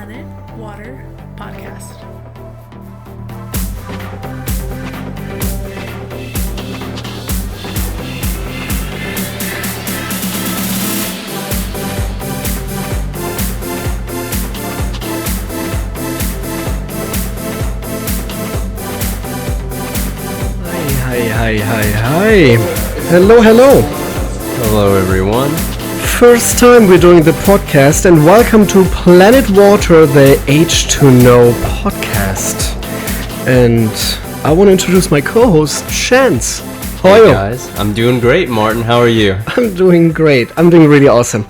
Planet Water Podcast. Hi. Hello. Hello, everyone. First time we're doing the podcast, and welcome to Planet Water, the H2Know podcast. And I want to introduce my co-host, Chance. How are you? Guys, I'm doing great, Martin. How are you? I'm doing great. I'm doing really awesome.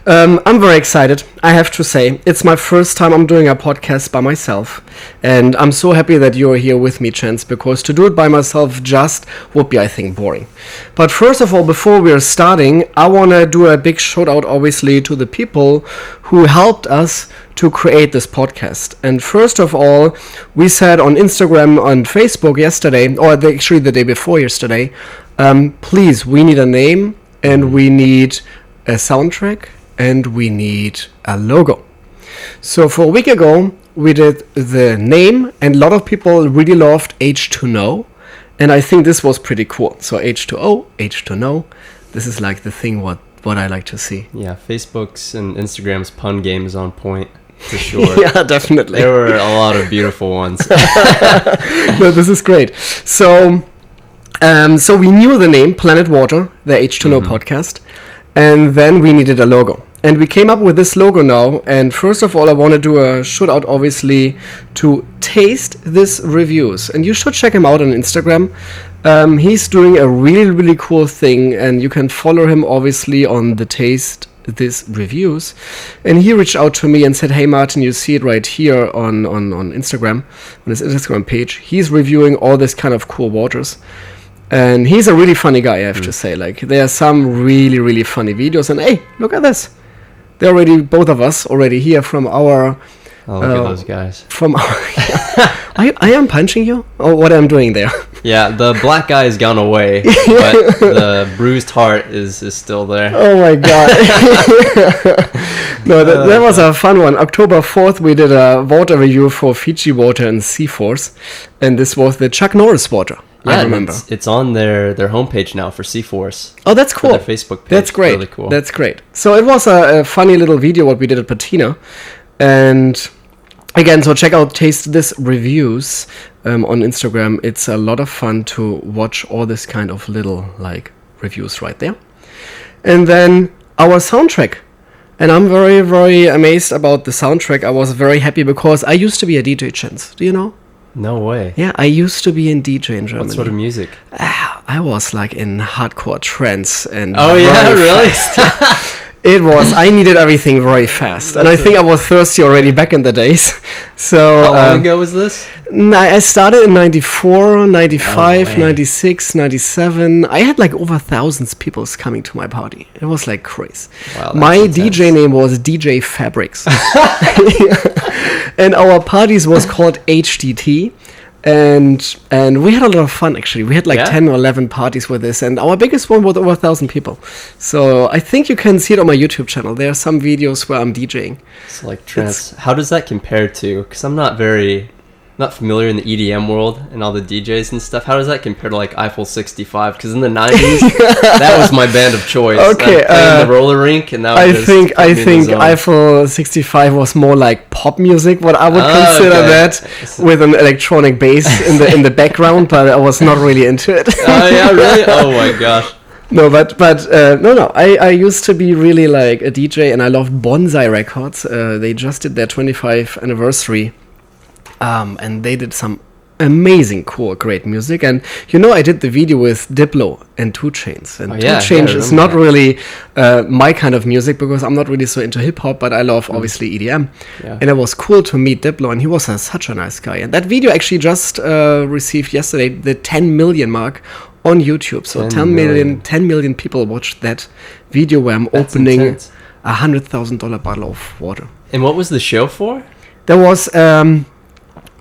I'm very excited, I have to say. It's my first time I'm doing a podcast by myself. And I'm so happy that you're here with me, Chance, because to do it by myself just would be, I think, boring. But first of all, before we're starting, I want to do a big shout out, obviously, to the people who helped us to create this podcast. And first of all, we said on Instagram and Facebook yesterday, or actually the day before yesterday, please, we need a name and we need a soundtrack and we need a logo. So for a week ago, we did the name, and a lot of people really loved H2Know, and I think this was pretty cool. So H2O, H2Know, this is like the thing what I like to see. Yeah, Facebook's and Instagram's pun game is on point, for sure. Yeah, definitely. There were a lot of beautiful ones. No, this is great. So we knew the name Planet Water, the H2Know podcast, and then we needed a logo. And we came up with this logo now, and first of all I want to do a shout out obviously to Taste This Reviews, and you should check him out on Instagram. He's doing a really cool thing, and you can follow him obviously on the Taste This Reviews. And he reached out to me and said, hey Martin, you see it right here on Instagram, on his Instagram page. He's reviewing all this kind of cool waters. And he's a really funny guy, I have to say. Like, there are some really funny videos, and hey, look at this. They're already, both of us, already here from our... Oh, look at those guys. From our... I am punching you? Or what I'm doing there? Yeah, the black guy has gone away, but the bruised heart is still there. Oh my god. No, that was a fun one. October 4th, we did a water review for Fiji Water and Seaforce, and this was the Chuck Norris water. Yeah, I remember. It's on their homepage now for Seaforce. Oh, that's cool. Their Facebook page. That's great. Really cool. That's great. So it was a funny little video what we did at Patina. And again, so check out Taste This Reviews on Instagram. It's a lot of fun to watch all this kind of little like reviews right there. And then our soundtrack. And I'm very amazed about the soundtrack. I was very happy because I used to be a DJ, Chance. Do you know? No way. Yeah, I used to be in DJ in Germany. What sort of music? I was like in hardcore trance and... Oh yeah, really? It was. I needed everything very fast. And I think I was thirsty already back in the days. So how long ago was this? I started in 94, 95, Oh, 96, 97. I had like over thousands of people coming to my party. It was like crazy. Wow, my intense. DJ name was DJ Fabrics. And our parties was called HDT. And we had a lot of fun, actually. We had like 10 or 11 parties with this, and our biggest one was over 1,000 people. So I think you can see it on my YouTube channel. There are some videos where I'm DJing. It's like trance. How does that compare to, because I'm not familiar in the EDM world and all the DJs and stuff. How does that compare to like Eiffel 65? Because in the 90s, that was my band of choice. Okay, the roller rink, and that I was think Eiffel 65 was more like pop music, what I would consider that, with an electronic bass in the background, but I was not really into it. Oh yeah, really? Oh my gosh. No, but no. I used to be really like a DJ, and I loved Bonsai Records. They just did their 25th anniversary. And they did some amazing, cool, great music. And I did the video with Diplo and 2 Chainz. And 2 Chainz is not really my kind of music, because I'm not really so into hip-hop, but I love, obviously, EDM. Yeah. And it was cool to meet Diplo, and he was such a nice guy. And that video actually just received yesterday the 10 million mark on YouTube. So 10 million people watched that video where I'm opening intense. a $100,000 bottle of water. And what was the show for? There was...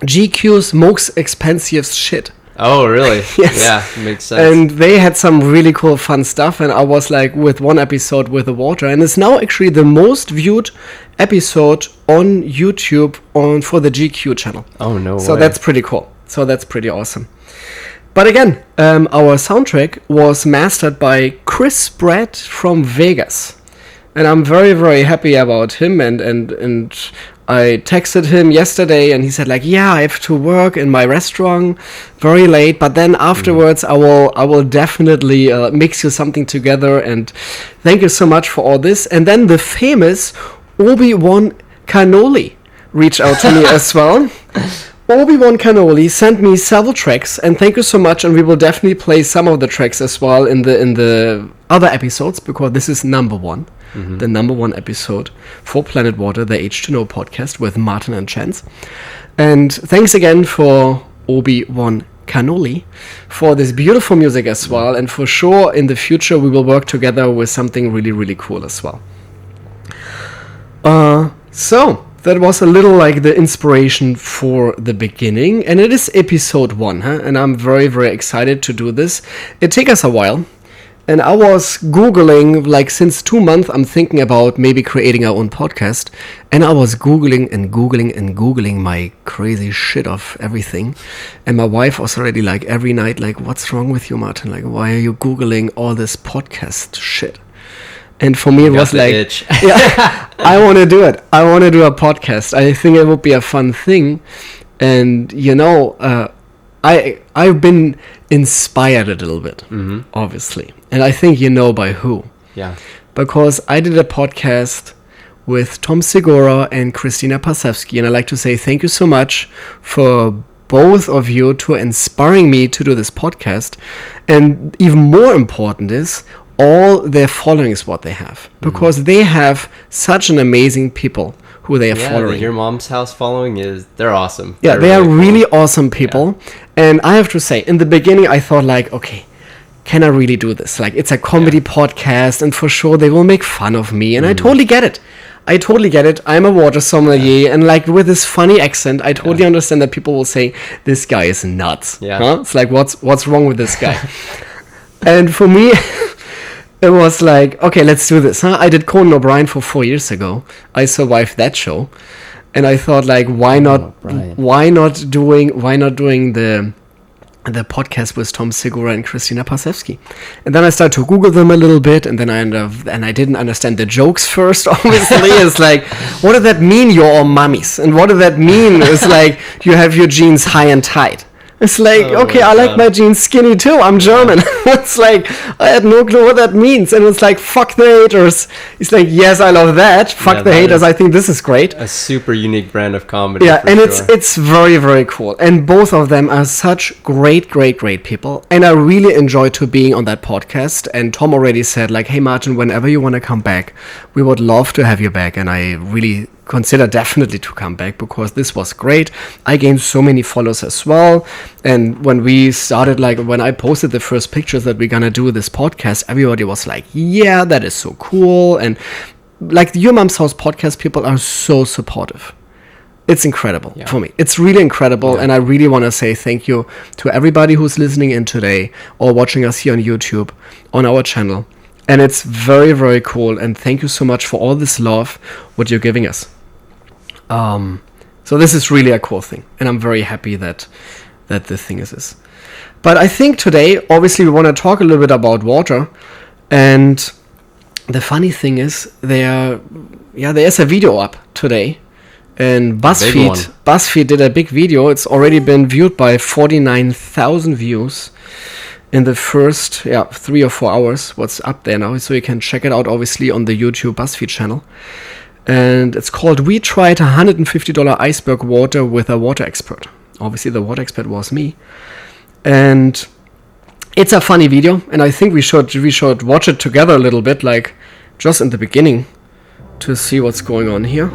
GQ's most expensive shit. Oh, really? Yes. Yeah, makes sense. And they had some really cool, fun stuff. And I was like with one episode with the water. And it's now actually the most viewed episode on YouTube for the GQ channel. Oh, no So way. that's pretty cool. So that's pretty awesome. But again, our soundtrack was mastered by Chris Brett from Vegas. And I'm very, very happy about him. And I texted him yesterday and he said like, yeah, I have to work in my restaurant very late. But then afterwards, I will definitely mix you something together. And thank you so much for all this. And then the famous Obi-Wan Cannoli reached out to me as well. Obi-Wan Cannoli sent me several tracks, and thank you so much. And we will definitely play some of the tracks as well in the other episodes, because this is number one, the number one episode for Planet Water, the H2Know podcast with Martin and Chance. And thanks again for Obi-Wan Cannoli for this beautiful music as well. And for sure, in the future, we will work together with something really, really cool as well. So that was a little like the inspiration for the beginning, and it is episode 1, and I'm very, very excited to do this. It took us a while, and I was Googling, like since 2 months, I'm thinking about maybe creating our own podcast, and I was Googling my crazy shit of everything, and my wife was already like every night, like, what's wrong with you, Martin? Like, why are you Googling all this podcast shit? And for me, it was like, yeah, I want to do it. I want to do a podcast. I think it would be a fun thing. And, you know, I've been inspired a little bit, obviously. And I think you know by who. Yeah. Because I did a podcast with Tom Segura and Christina Pasewski. And I'd like to say thank you so much for both of you to inspiring me to do this podcast. And even more important is, all their following is what they have, because they have such an amazing people who they are following. Your mom's house following they're awesome. Yeah, they are really awesome people. Yeah. And I have to say, in the beginning, I thought like, okay, can I really do this? Like, it's a comedy podcast, and for sure they will make fun of me. And I totally get it. I'm a water sommelier, and like with this funny accent, I totally understand that people will say, this guy is nuts. Yeah. Huh? It's like, what's wrong with this guy? And for me, it was like, okay, let's do this. I did Conan O'Brain for 4 years ago. I survived that show, and I thought like, why not doing the podcast with Tom Segura and Christina Pasewski? And then I started to Google them a little bit, and then I didn't understand the jokes first. Obviously, it's like, what does that mean? You're all mummies, and what does that mean? It's like you have your jeans high and tight. It's like, okay, I like my jeans skinny too. I'm German. It's like, I had no clue what that means. And it's like, fuck the haters. It's like, yes, I love that. Fuck the haters. I think this is great. A super unique brand of comedy. Yeah, and it's very, very cool. And both of them are such great people. And I really enjoy to being on that podcast. And Tom already said like, hey, Martin, whenever you want to come back, we would love to have you back. And I really consider definitely to come back, because this was great. I gained so many followers as well. And when we started, like when I posted the first pictures that we're gonna do this podcast, everybody was like, yeah, that is so cool. And like the Your Mom's House podcast people are so supportive. It's incredible for me. It's really incredible. And I really want to say thank you to everybody who's listening in today or watching us here on YouTube on our channel. And it's very, very cool. And thank you so much for all this love, what you're giving us. So this is really a cool thing. And I'm very happy that the thing is this. But I think today, obviously, we want to talk a little bit about water. And the funny thing is, there's a video up today. And BuzzFeed did a big video. It's already been viewed by 49,000 views in the first 3 or 4 hours. What's up there now? So you can check it out, obviously, on the YouTube BuzzFeed channel. And it's called We Tried $150 Iceberg Water with a Water Expert. Obviously, the water expert was me. And it's a funny video. And I think we should watch it together a little bit, like just in the beginning, to see what's going on here.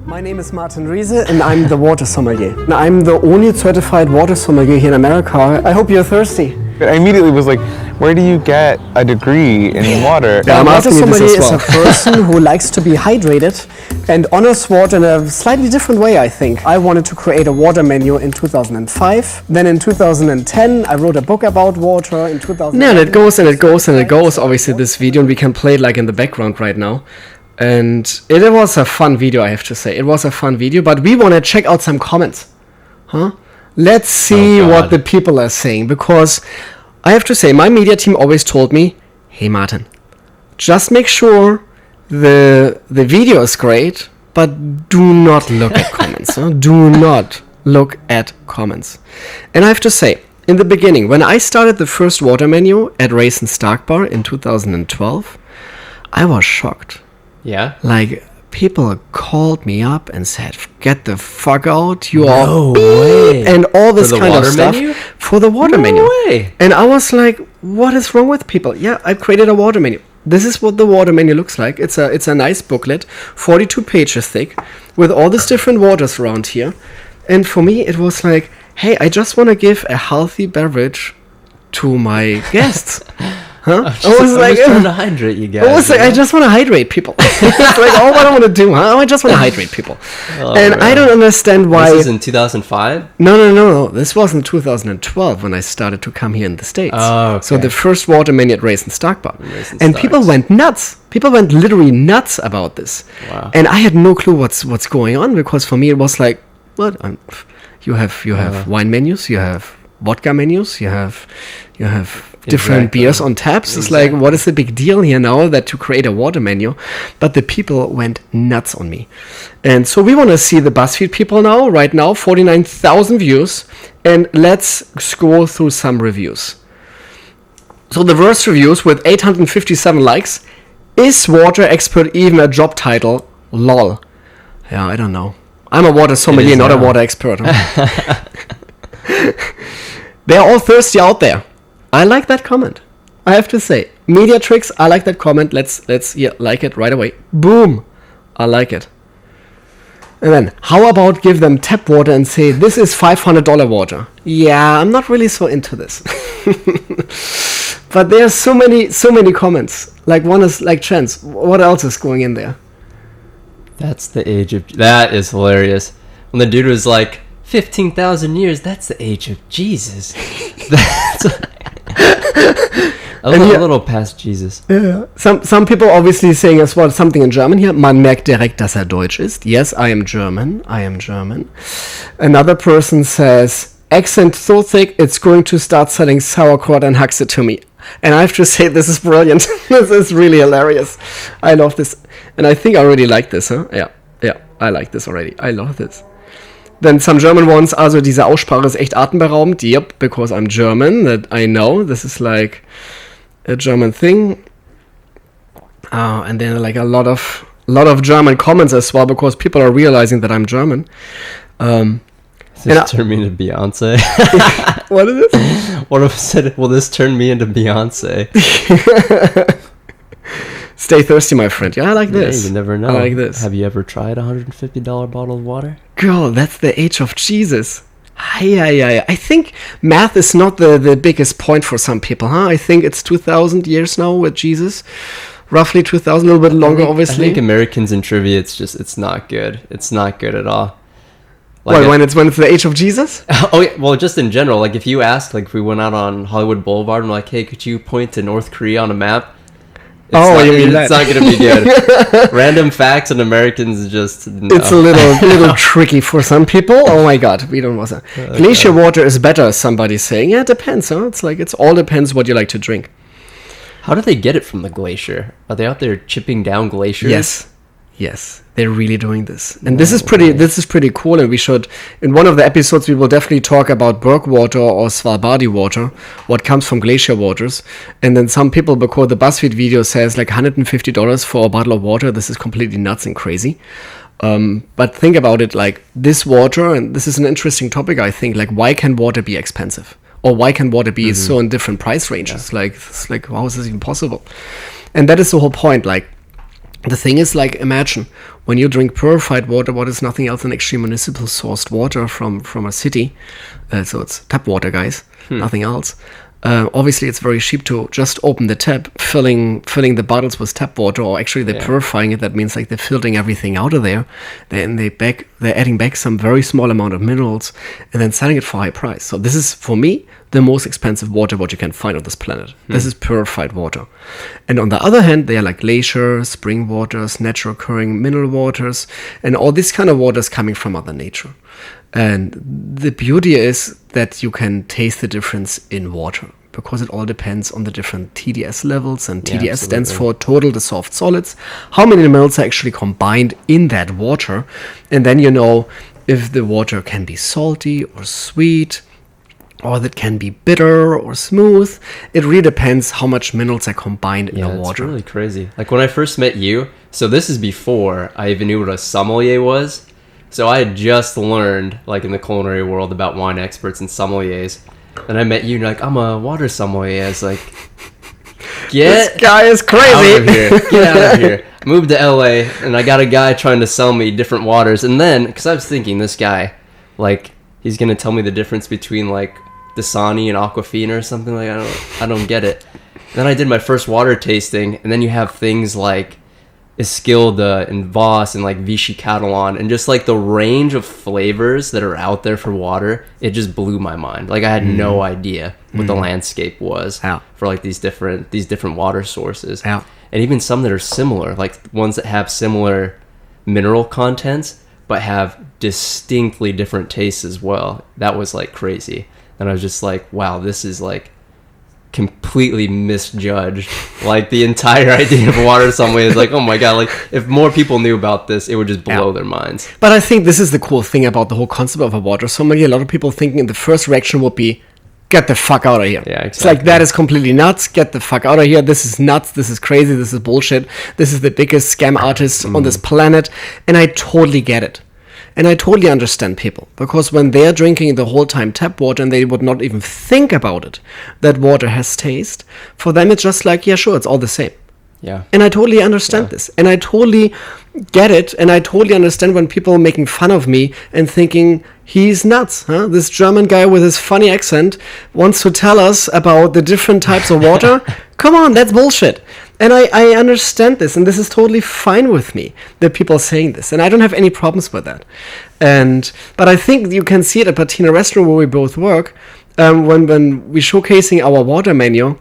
My name is Martin Riese, and I'm the water sommelier. And I'm the only certified water sommelier here in America. I hope you're thirsty. I immediately was like, where do you get a degree in water? Yeah, I'm Water asking you this sommelier as well. is a person who likes to be hydrated and honors water in a slightly different way, I think. I wanted to create a water menu in 2005. Then in 2010, I wrote a book about water. In 2000. Yeah, and it goes and it goes and it goes, obviously, this video, and we can play it like in the background right now. And it was a fun video, I have to say. It was a fun video, but we want to check out some comments. Huh? Let's see what the people are saying, because I have to say, my media team always told me, hey Martin, just make sure the video is great, but do not look at comments. Huh? Do not look at comments. And I have to say, in the beginning, when I started the first water menu at Race and Stark Bar in 2012, I was shocked. Yeah? Like, people called me up and said, get the fuck out, you No are way. and all this For the kind of water stuff menu? for the water No menu. way. And I was like, what is wrong with people? Yeah, I created a water menu. This is what the water menu looks like. It's a nice booklet, 42 pages thick, with all these different waters around here. And for me, it was like, hey, I just want to give a healthy beverage to my guests. Huh? I'm just trying to hydrate you guys. I was like, I just want to hydrate people. It's like, oh, what I want to do, huh? I just want to hydrate people. And I don't understand why. This is in 2005? No. This was in 2012 when I started to come here in the States. Oh, okay. So the first water menu at Race and Stark Bar. Race and And Starks. people went nuts. People went literally nuts about this. Wow. And I had no clue what's going on, because for me it was like, what? You have wine menus, you have vodka menus, you have different Exactly. beers on taps. It's like, what is the big deal here now that to create a water menu? But the people went nuts on me. And so we want to see the BuzzFeed people now, right now, 49,000 views. And let's scroll through some reviews. So the worst reviews with 857 likes. Is water expert even a job title? Lol. Yeah, I don't know. I'm a water sommelier, not a now. water expert. They're all thirsty out there. I like that comment. I have to say. Media tricks, I like that comment. Let's like it right away. Boom. I like it. And then, how about give them tap water and say, this is $500 water? Yeah, I'm not really so into this. But there's so many comments. Like one is like Chance. What else is going in there? That's the age of... That is hilarious. When the dude was like, 15,000 years, that's the age of Jesus. That's a little past Jesus. Yeah. Some people obviously saying as well something in German here. Man merkt direkt, dass Deutsch ist. Yes, I am German. Another person says, accent so thick, it's going to start selling sauerkraut and Haxe to me. And I have to say, this is brilliant. This is really hilarious. I love this. And I think I already like this, huh? Yeah, I like this already. I love this. Then some German ones, also diese Aussprache ist echt atemberaubend. Yep, because I'm German, that I know. This is like a German thing. And then like a lot of German comments as well, because people are realizing that I'm German. This turned me into Beyonce. What is this? One of us said, will this turn me into Beyonce? Stay thirsty, my friend. Yeah, I like this. Yeah, you never know. I like this. Have you ever tried a $150 bottle of water? Girl, that's the age of Jesus. I think math is not the biggest point for some people, huh? I think it's 2,000 years now with Jesus. Roughly 2,000, a little bit longer, obviously. I think Americans in trivia, it's not good. It's not good at all. Like when it's the age of Jesus? Oh yeah, well, just in general, like if you ask, like if we went out on Hollywood Boulevard and like, hey, could you point to North Korea on a map? It's not going to be good. Random facts and Americans just no. It's a little tricky for some people. Oh my god, we don't want that. Okay. Glacier water is better, somebody's saying. Yeah, it depends, huh? It all depends what you like to drink. How do they get it from the glacier? Are they out there chipping down glaciers? Yes, they're really doing this, and this is pretty cool. And we should, in one of the episodes, we will definitely talk about Berg water or Svalbardi water, what comes from glacier waters. And then some people, because the BuzzFeed video says like $150 for a bottle of water, this is completely nuts and crazy. But think about it, like this water, and this is an interesting topic, I think. Like, why can water be expensive, or why can water be so in different price ranges? Yeah. Like, how is this even possible? And that is the whole point, like. The thing is, like, imagine when you drink purified water, what is nothing else than actually municipal sourced water from a city. So it's tap water, guys, nothing else. Obviously, it's very cheap to just open the tap, filling the bottles with tap water, or actually they're purifying it. That means like they're filtering everything out of there. They're adding back some very small amount of minerals and then selling it for a high price. So this is, for me, the most expensive water what you can find on this planet. This is purified water. And on the other hand, they are like glacier, spring waters, natural occurring mineral waters, and all this kind of waters coming from Mother Nature. And the beauty is that you can taste the difference in water, because it all depends on the different TDS levels, and TDS stands for total dissolved solids, how many minerals are actually combined in that water. And then you know if the water can be salty or sweet, or that can be bitter or smooth. It really depends how much minerals are combined in the water. It's really crazy. Like when I first met you, so this is before I even knew what a sommelier was. So I had just learned, like in the culinary world, about wine experts and sommeliers. And I met you, and you're like, I'm a water sommelier. I was like, this guy is crazy. Out of here. Get out of here. Moved to LA, and I got a guy trying to sell me different waters. And then, because I was thinking, this guy, like, he's going to tell me the difference between, like, Dasani and Aquafina or something. Like, I don't get it. Then I did my first water tasting, and then you have things like Esquilda and Voss and like Vichy Catalan, and just like the range of flavors that are out there for water, it just blew my mind. Like I had no idea what the landscape was for like these different water sources, and even some that are similar, like ones that have similar mineral contents but have distinctly different tastes as well. That was like crazy, and I was just like, wow, this is like completely misjudged. Like the entire idea of water sommelier is like, oh my god, like if more people knew about this, it would just blow their minds. But I think this is the cool thing about the whole concept of a water sommelier. A lot of people thinking the first reaction would be, get the fuck out of here. Yeah, exactly. It's like, that is completely nuts. Get the fuck out of here. This is nuts. This is crazy. This is bullshit. This is the biggest scam artist on this planet. And I totally get it. And I totally understand people, because when they're drinking the whole time tap water and they would not even think about it, that water has taste, for them it's just like, yeah, sure, it's all the same. Yeah. And I totally understand this. And I totally get it. And I totally understand when people are making fun of me and thinking, he's nuts, huh? This German guy with his funny accent wants to tell us about the different types of water. Come on, that's bullshit. And I understand this, and this is totally fine with me that people are saying this, and I don't have any problems with that. But I think you can see it at Patina Restaurant where we both work, when we're showcasing our water menu,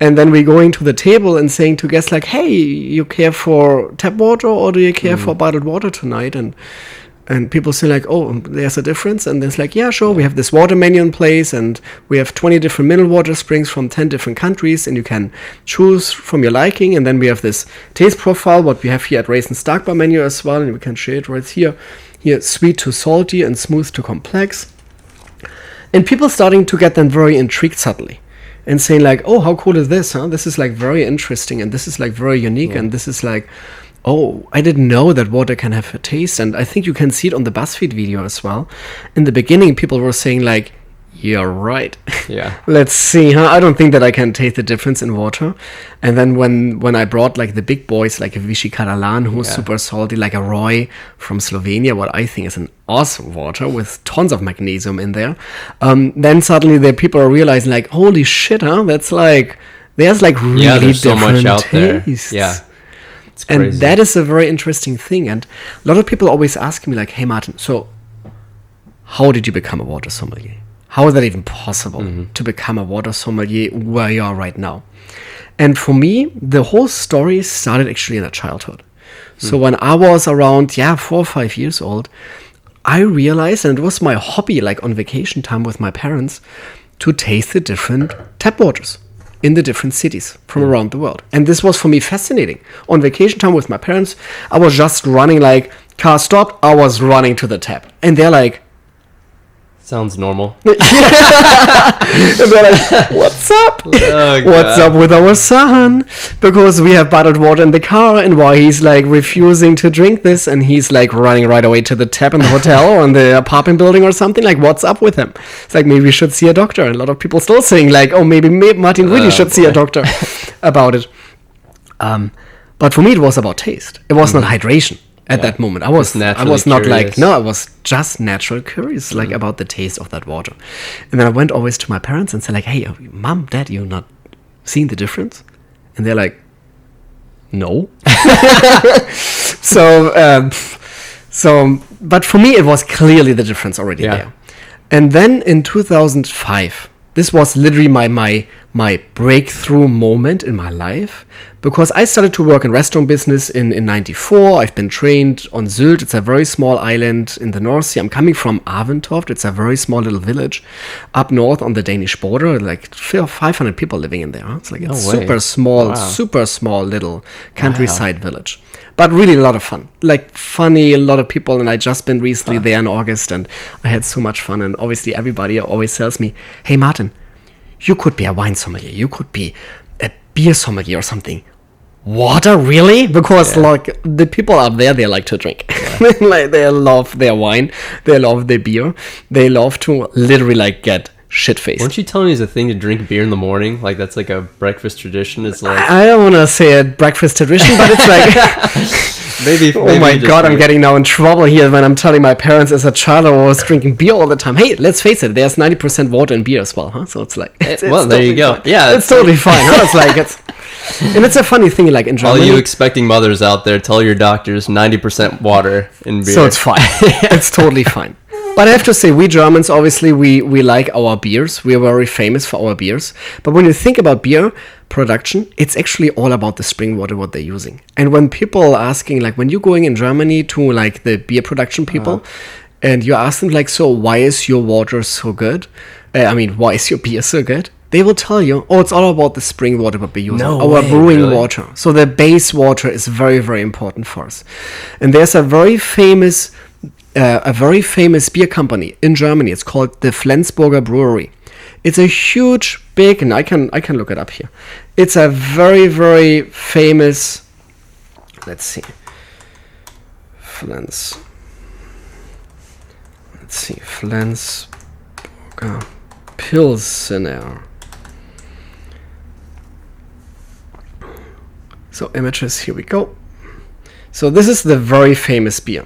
and then we're going to the table and saying to guests like, hey, you care for tap water or do you care for bottled water tonight? And people say like, oh, there's a difference. And it's like, yeah, sure, we have this water menu in place, and we have 20 different mineral water springs from 10 different countries, and you can choose from your liking. And then we have this taste profile, what we have here at Raisin Stark Bar menu as well, and we can show it right here. Here, sweet to salty and smooth to complex. And people starting to get then very intrigued suddenly and saying like, oh, how cool is this, huh? This is like very interesting, and this is like very unique, and this is like, oh, I didn't know that water can have a taste. And I think you can see it on the BuzzFeed video as well. In the beginning, people were saying like, you're right. Yeah. Let's see, huh? I don't think that I can taste the difference in water. And then when I brought like the big boys, like a Vichy Catalan, who's super salty, like a Roy from Slovenia, what I think is an awesome water with tons of magnesium in there. Then suddenly the people are realizing like, holy shit, huh? That's like, there's like really there's so different much out tastes. there. Yeah. And that is a very interesting thing. And a lot of people always ask me like, hey, Martin, so how did you become a water sommelier? How is that even possible to become a water sommelier where you are right now? And for me, the whole story started actually in a childhood. So when I was around, 4 or 5 years old, I realized, and it was my hobby, like on vacation time with my parents, to taste the different tap waters in the different cities from around the world. And this was for me fascinating. On vacation time with my parents, I was just running, like, car stopped, I was running to the tap. And they're like, sounds normal. and they're like, what's up? Oh, what's up with our son? Because we have bottled water in the car, and why he's like refusing to drink this, and he's like running right away to the tap in the hotel or in the apartment building or something. Like, what's up with him? It's like, maybe we should see a doctor. And a lot of people still saying like, oh, maybe Martin really should see a doctor about it. But for me, it was about taste. It was not hydration. at that moment. I was not curious. like, no, I was just natural curious, like about the taste of that water. And then I went always to my parents and said like, hey, mom, dad, you're not seeing the difference? And they're like, no. But for me, it was clearly the difference already there. And then in 2005, this was literally my breakthrough moment in my life, because I started to work in restaurant business in 94. I've been trained on Sylt. It's a very small island in the North Sea. I'm coming from Aventoft. It's a very small little village up north on the Danish border, like 500 people living in there. It's like a super small little countryside village. But really a lot of fun, like funny, a lot of people. And I just been recently there in August and I had so much fun. And obviously everybody always tells me, hey, Martin, you could be a wine sommelier. You could be a beer sommelier or something. Water, really? Because like the people up there, they like to drink. Like they love their wine. They love their beer. They love to literally like get shit-faced. Weren't you telling me it's a thing to drink beer in the morning? Like that's like a breakfast tradition. It's like I don't want to say a breakfast tradition, but it's like maybe oh my god, I'm getting now in trouble here when I'm telling my parents as a child I was drinking beer all the time. Hey, let's face it, there's 90% water in beer as well, huh? So it's like it's well, there you go. Fine. Yeah, it's totally fine. Huh? It's like and it's a funny thing, like in Germany. All you expecting mothers out there, tell your doctors 90% water in beer. So it's fine. It's totally fine. But I have to say, we Germans, obviously, we like our beers. We are very famous for our beers. But when you think about beer production, it's actually all about the spring water, what they're using. And when people are asking, like, when you're going in Germany to, like, the beer production people, and you ask them, like, so why is your water so good? Why is your beer so good? They will tell you, oh, it's all about the spring water what we're using, our brewing water. So the base water is very, very important for us. And there's a very famous beer company in Germany. It's called the Flensburger Brewery. It's a huge, big, and I can look it up here. It's a very, very famous. Let's see, Flensburger Pilsner. So images, here we go. So this is the very famous beer,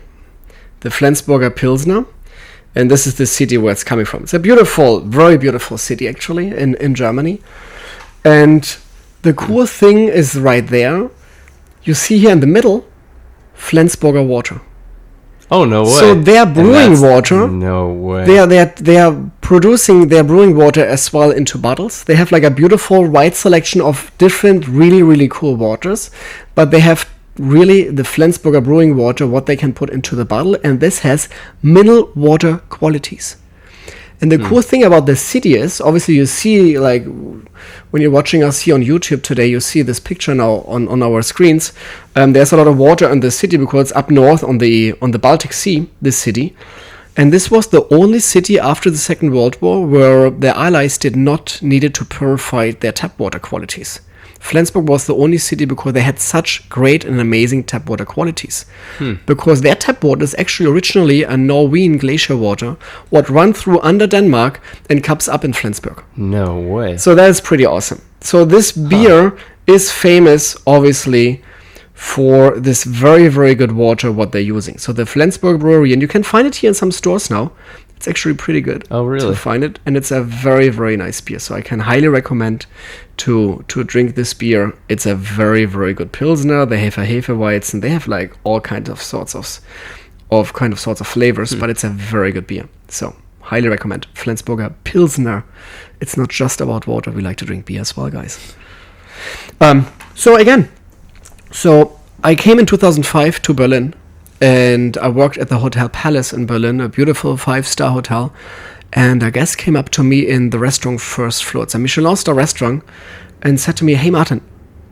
the Flensburger Pilsner, and this is the city where it's coming from. It's a beautiful, very beautiful city actually in Germany. And the cool thing is right there, you see here in the middle, Flensburger water. Oh, no way. So they're brewing water. No way. They are producing their brewing water as well into bottles. They have like a beautiful wide selection of different really, really cool waters, but they have really the Flensburger brewing water, what they can put into the bottle, and this has mineral water qualities. And the cool thing about the city is, obviously you see, like, when you're watching us here on YouTube today, you see this picture now on our screens. There's a lot of water in the city because it's up north on the Baltic Sea, this city. And this was the only city after the Second World War where the Allies did not needed to purify their tap water qualities. Flensburg was the only city because they had such great and amazing tap water qualities. Because their tap water is actually originally a Norwegian glacier water, what run through under Denmark and comes up in Flensburg. No way. So that is pretty awesome. So this beer is famous, obviously, for this very, very good water, what they're using. So the Flensburg Brewery, and you can find it here in some stores now. It's actually pretty good to find it, and it's a very, very nice beer. So I can highly recommend to drink this beer. It's a very, very good Pilsner. They have a Hefeweizen, and they have like all kinds of sorts of flavors, but it's a very good beer. So highly recommend Flensburger Pilsner. It's not just about water. We like to drink beer as well, guys. So I came in 2005 to Berlin. And I worked at the Hotel Palace in Berlin, a beautiful 5-star hotel. And a guest came up to me in the restaurant first floor. It's a Michelin star restaurant. And said to me, hey, Martin,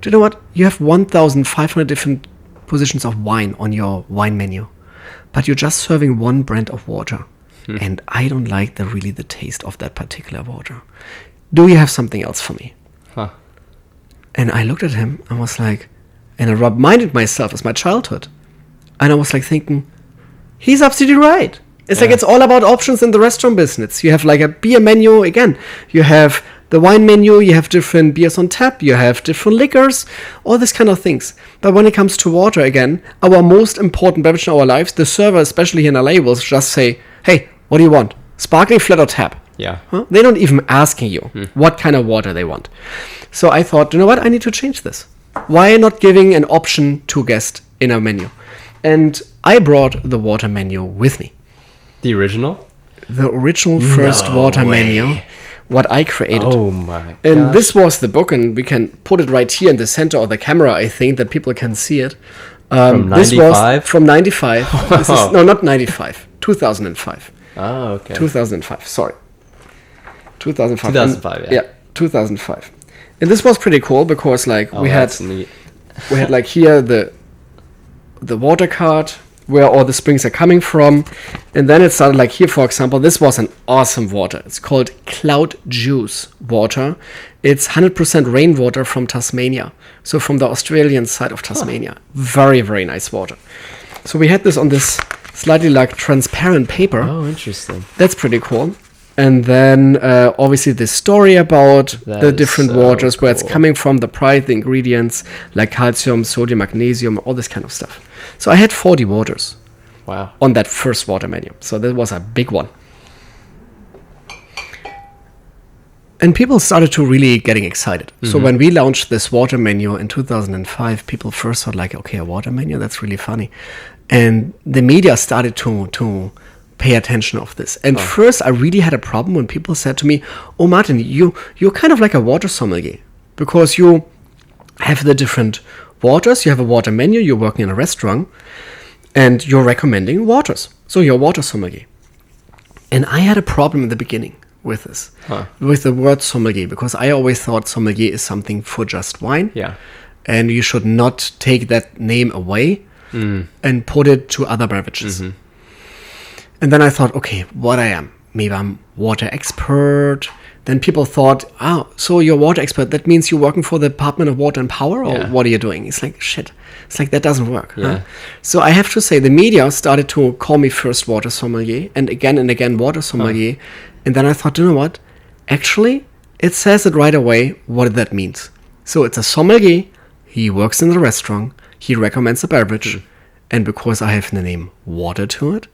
do you know what? You have 1,500 different positions of wine on your wine menu. But you're just serving one brand of water. And I don't like the taste of that particular water. Do you have something else for me? And I looked at him and was like, and I reminded myself of my childhood. And I was like thinking, he's absolutely right. It's like it's all about options in the restaurant business. You have like a beer menu. Again, you have The wine menu, you have different beers on tap, you have different liquors, all these kind of things. But when it comes to water, again, our most important beverage in our lives, the server, especially here in LA, will just say, hey, what do you want? Sparkling, flat, or tap? Yeah. Huh? They're not even asking you what kind of water they want. So I thought, you know what, I need to change this. Why not giving an option to guests in our menu? And I brought the water menu with me. The original? The original first water menu, what I created. Oh my god. And this was the book, and we can put it right here in the center of the camera, I think, that people can see it. From 95? This was from 95. This is, no, not 95. 2005. Oh, okay. 2005, sorry. 2005. 2005, yeah. Yeah, 2005. And this was pretty cool because, like, we had that's neat. like here the water card where all the springs are coming from, and then it started like here, for example. This was an awesome water. It's called Cloud Juice water. It's 100% rainwater from Tasmania, so from the Australian side of Tasmania. Very, very nice water. So we had this on this slightly like transparent paper. Oh, interesting. That's pretty cool. And then obviously the story about That the is different so waters, where it's cool. coming from, the price, the ingredients, like calcium, sodium, magnesium, all this kind of stuff. So I had 40 waters Wow. on that first water menu. So that was a big one. And people started to really getting excited. So when we launched this water menu in 2005, people first thought like, okay, a water menu, that's really funny. And the media started to pay attention of this. And first I really had a problem when people said to me, oh, Martin, you're kind of like a water sommelier, because you have the different waters, you have a water menu, you're working in a restaurant, and you're recommending waters. So you're a water sommelier. And I had a problem in the beginning with this, with the word sommelier, because I always thought sommelier is something for just wine. Yeah. And you should not take that name away and put it to other beverages. And then I thought, okay, what I am? Maybe I'm water expert. Then people thought, so you're water expert. That means you're working for the Department of Water and Power, or what are you doing? It's like, shit. It's like, that doesn't work. Huh? So I have to say, the media started to call me first water sommelier, and again water sommelier. And then I thought, you know what? Actually, it says it right away what that means. So it's a sommelier. He works in the restaurant. He recommends a beverage. And because I have the name water to it,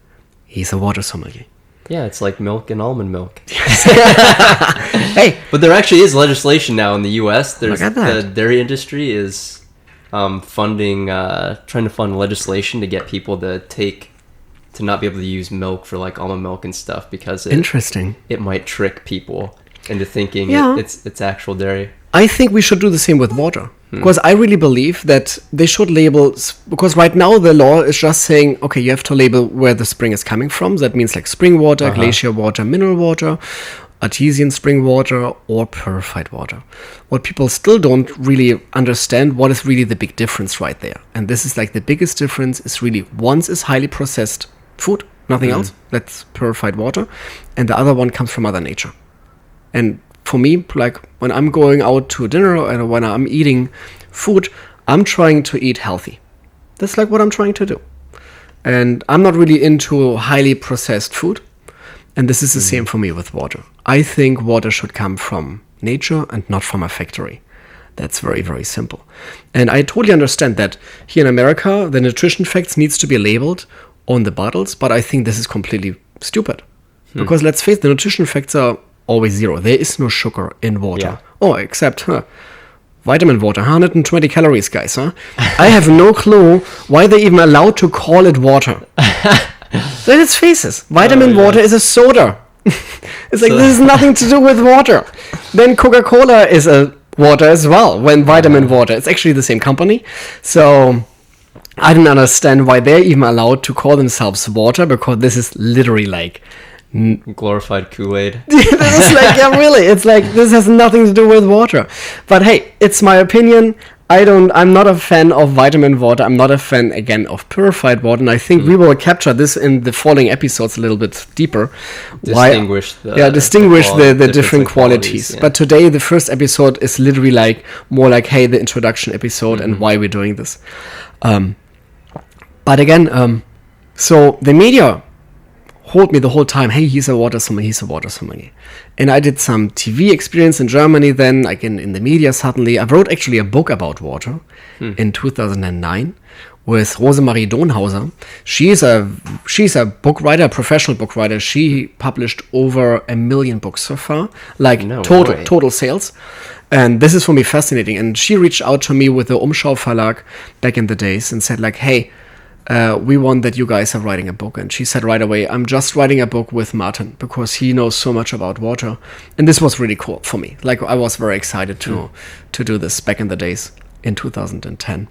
he's a water sommelier. Yeah, it's like milk and almond milk. Hey, But there actually is legislation now in the U.S. There's Look at that. the dairy industry is trying to fund legislation to get people to not be able to use milk for like almond milk and stuff, because interesting. it might trick people into thinking Yeah. it's actual dairy. I think we should do the same with water. Because I really believe that they should label, because right now the law is just saying, okay, you have to label where the spring is coming from. That means like spring water, glacier water, mineral water, artesian spring water, or purified water. What people still don't really understand, what is really the big difference right there. And this is like the biggest difference is really, one is highly processed food, nothing else. That's purified water. And the other one comes from Mother Nature. And for me, like when I'm going out to dinner and when I'm eating food, I'm trying to eat healthy. That's like what I'm trying to do. And I'm not really into highly processed food. And this is the same for me with water. I think water should come from nature and not from a factory. That's very, very simple. And I totally understand that here in America, the nutrition facts needs to be labeled on the bottles, but I think this is completely stupid. Because let's face it, the nutrition facts are always zero. There is no sugar in water. Yeah. Oh, except vitamin water, 120 calories, guys. Huh? I have no clue why they're even allowed to call it water. Let's face it, vitamin water is a soda. It's like, this has nothing to do with water. Then Coca-Cola is a water as well, when vitamin water. It's actually the same company. So I don't understand why they're even allowed to call themselves water, because this is literally like Glorified Kool-Aid. this is like, yeah, really, it's like, this has nothing to do with water. But hey, it's my opinion. I'm not a fan of vitamin water. I'm not a fan, again, of purified water. And I think we will capture this in the following episodes a little bit deeper. Distinguish the different qualities. Yeah. But today, the first episode is literally like more like, hey, the introduction episode and why we're doing this. But again, so the media hold me the whole time. Hey, he's a water sommelier. He's a water sommelier. And I did some TV experience in Germany then, like in the media suddenly. I wrote actually a book about water in 2009 with Rosemarie Donhauser. She's a book writer, a professional book writer. She published over 1 million books so far, like total sales. And this is for me fascinating. And she reached out to me with the Umschau Verlag back in the days and said like, hey, we want that you guys are writing a book. And she said right away, I'm just writing a book with Martin because he knows so much about water. And this was really cool for me. Like I was very excited to do this back in the days in 2010.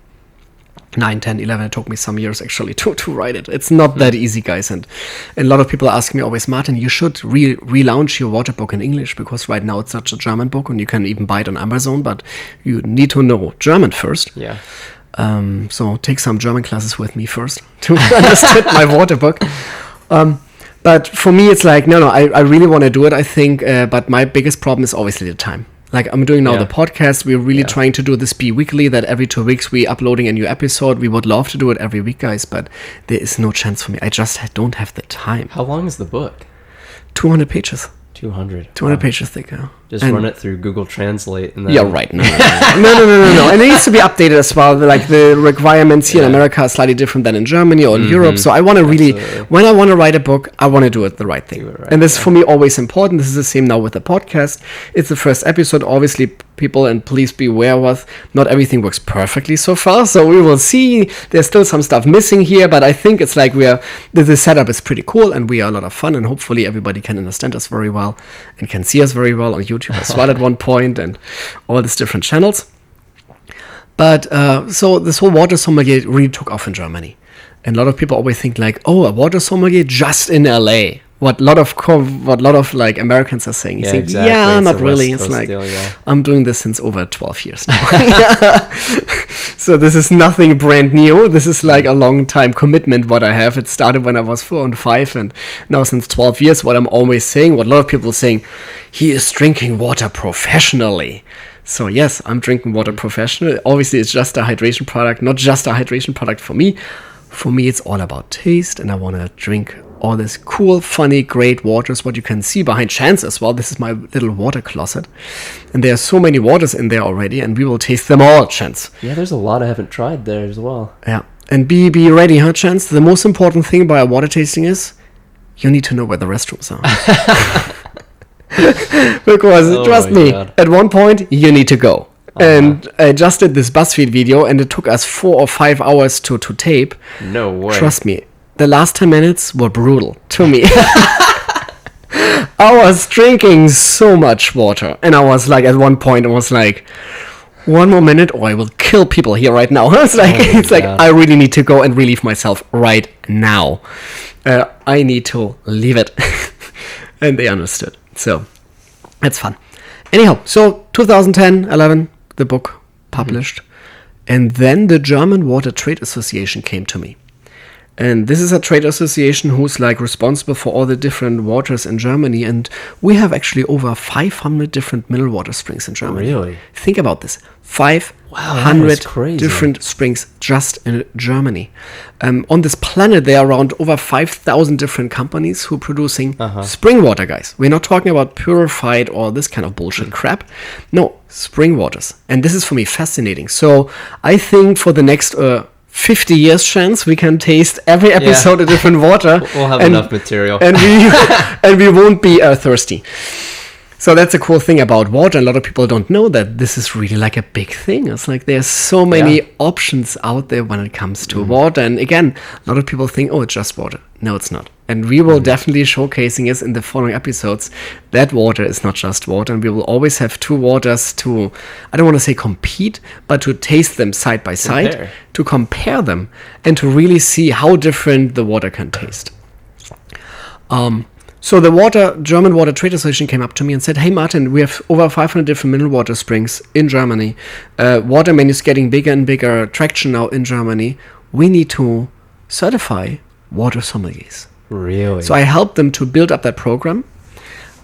9, 10, 11, it took me some years actually to write it. It's not that easy, guys. And a lot of people ask me always, Martin, you should relaunch your water book in English because right now it's such a German book and you can even buy it on Amazon, but you need to know German first. Yeah. So take some German classes with me first to understand my water book. But for me, it's like, no, I really want to do it, I think. But my biggest problem is obviously the time. Like I'm doing now the podcast. We're really trying to do this bi-weekly, that every 2 weeks we're uploading a new episode. We would love to do it every week, guys, but there is no chance for me. I just don't have the time. How long is the book? 200 pages. 200 pages thick. Just run it through Google Translate. And then... Yeah, right. No. And it needs to be updated as well. Like the requirements here in America are slightly different than in Germany or in Europe. So I want to really, when I want to write a book, I want to do it the right thing. And this is for me always important. This is the same now with the podcast. It's the first episode. Obviously, people, and please be aware of, not everything works perfectly so far. So we will see. There's still some stuff missing here, but I think it's like the setup is pretty cool and we are a lot of fun. And hopefully everybody can understand us very well and can see us very well on YouTube as well at one point and all these different channels. But so this whole water sommelier really took off in Germany. And a lot of people always think like, oh, a water sommelier just in LA. What a lot of like Americans are saying. You think, exactly. Yeah, it's not really. It's like, deal, I'm doing this since over 12 years now. So this is nothing brand new. This is like a long time commitment what I have. It started when I was 4 and 5 and now since 12 years, what I'm always saying, what a lot of people are saying, he is drinking water professionally. So yes, I'm drinking water professionally. Obviously, it's just a hydration product, not just a hydration product for me. For me, it's all about taste and I want to drink all this cool, funny, great waters, what you can see behind Chance as well. This is my little water closet. And there are so many waters in there already, and we will taste them all, Chance. Yeah, there's a lot I haven't tried there as well. Yeah. And be ready, huh, Chance? The most important thing by a water tasting is you need to know where the restrooms are. Because, trust me, at one point, you need to go. And I just did this BuzzFeed video, and it took us 4 or 5 hours to tape. No way. Trust me. The last 10 minutes were brutal to me. I was drinking so much water. And I was like, at one point, I was like, 1 more minute or I will kill people here right now. It's like, I really need to go and relieve myself right now. I need to leave it. And they understood. So, that's fun. Anyhow, so 2010, 11, the book published. And then the German Water Trade Association came to me. And this is a trade association who's like responsible for all the different waters in Germany. And we have actually over 500 different mineral water springs in Germany. Really? Think about this. 500 different springs just in Germany. On this planet, there are around over 5,000 different companies who are producing spring water, guys. We're not talking about purified or this kind of bullshit crap. No, spring waters. And this is for me fascinating. So I think for the next 50 years, Chance, we can taste every episode a different water. We'll have enough material. And we won't be thirsty. So that's a cool thing about water. A lot of people don't know that this is really like a big thing. It's like there's so many options out there when it comes to water. And again, a lot of people think, oh, it's just water. No, it's not. And we will definitely showcasing it in the following episodes that water is not just water. And we will always have two waters to, I don't want to say compete, but to taste them side by side, to compare them, and to really see how different the water can taste. So the German Water Trade Association came up to me and said, hey, Martin, we have over 500 different mineral water springs in Germany. Water menus getting bigger and bigger traction now in Germany. We need to certify water sommeliers. Really? So I helped them to build up that program.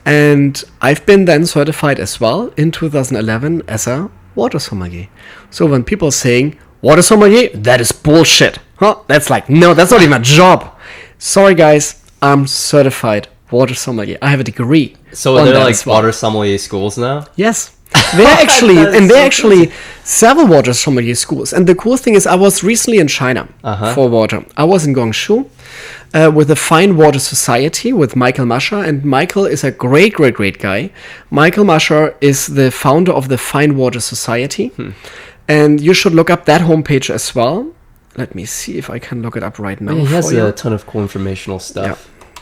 And I've been then certified as well in 2011 as a water sommelier. So when people are saying, water sommelier, that is bullshit. Huh? That's like, no, that's not even a job. Sorry, guys. I'm certified water sommelier. I have a degree. So on are there that like as well. water sommelier schools now? Yes. There are actually several water sommelier schools. And the cool thing is I was recently in China for water. I was in Guangzhou with the Fine Water Society with Michael Mascher. And Michael is a great, great, great guy. Michael Mascher is the founder of the Fine Water Society. And you should look up that homepage as well. Let me see if I can look it up right now. Yeah, he has for you. a ton of cool informational stuff. Yeah.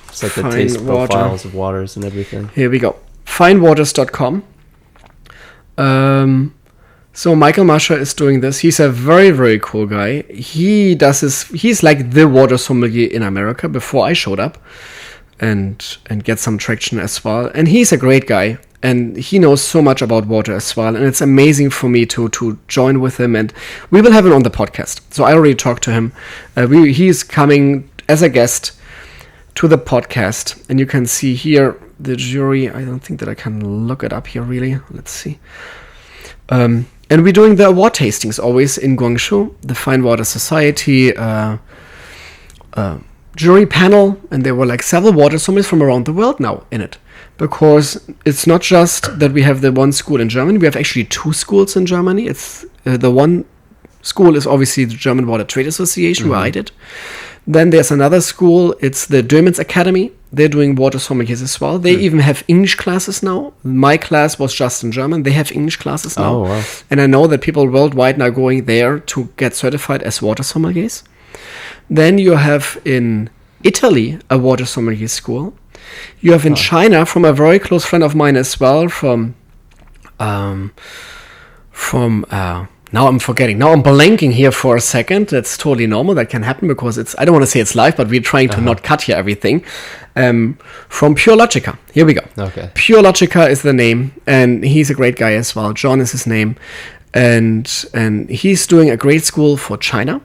It's like the Fine taste water. profiles of waters and everything. Here we go. Finewaters.com. So Michael Mascher is doing this. He's a very, very cool guy. He's like the water sommelier in America before I showed up and get some traction as well. And he's a great guy. And he knows so much about water as well. And it's amazing for me to join with him. And we will have him on the podcast. So I already talked to him. He's coming as a guest to the podcast. And you can see here the jury. I don't think that I can look it up here really. Let's see. And we're doing the award tastings always in Guangzhou, the Fine Water Society jury panel. And there were like several water sommeliers from around the world now in it. Because it's not just that we have the one school in Germany. We have actually two schools in Germany. It's the one school is obviously the German Water Trade Association, where I did. Then there's another school. It's the Dömens Academy. They're doing water sommeliers as well. They even have English classes now. My class was just in German. They have English classes now. Oh, wow. And I know that people worldwide now going there to get certified as water sommeliers. Then you have in Italy a water sommelier school. You have in China, from a very close friend of mine as well, from now I'm forgetting. Now I'm blanking here for a second. That's totally normal. That can happen because I don't want to say it's live, but we're trying to not cut here everything. From Pure Logica. Here we go. Okay. Pure Logica is the name, and he's a great guy as well. John is his name, and he's doing a great school for China.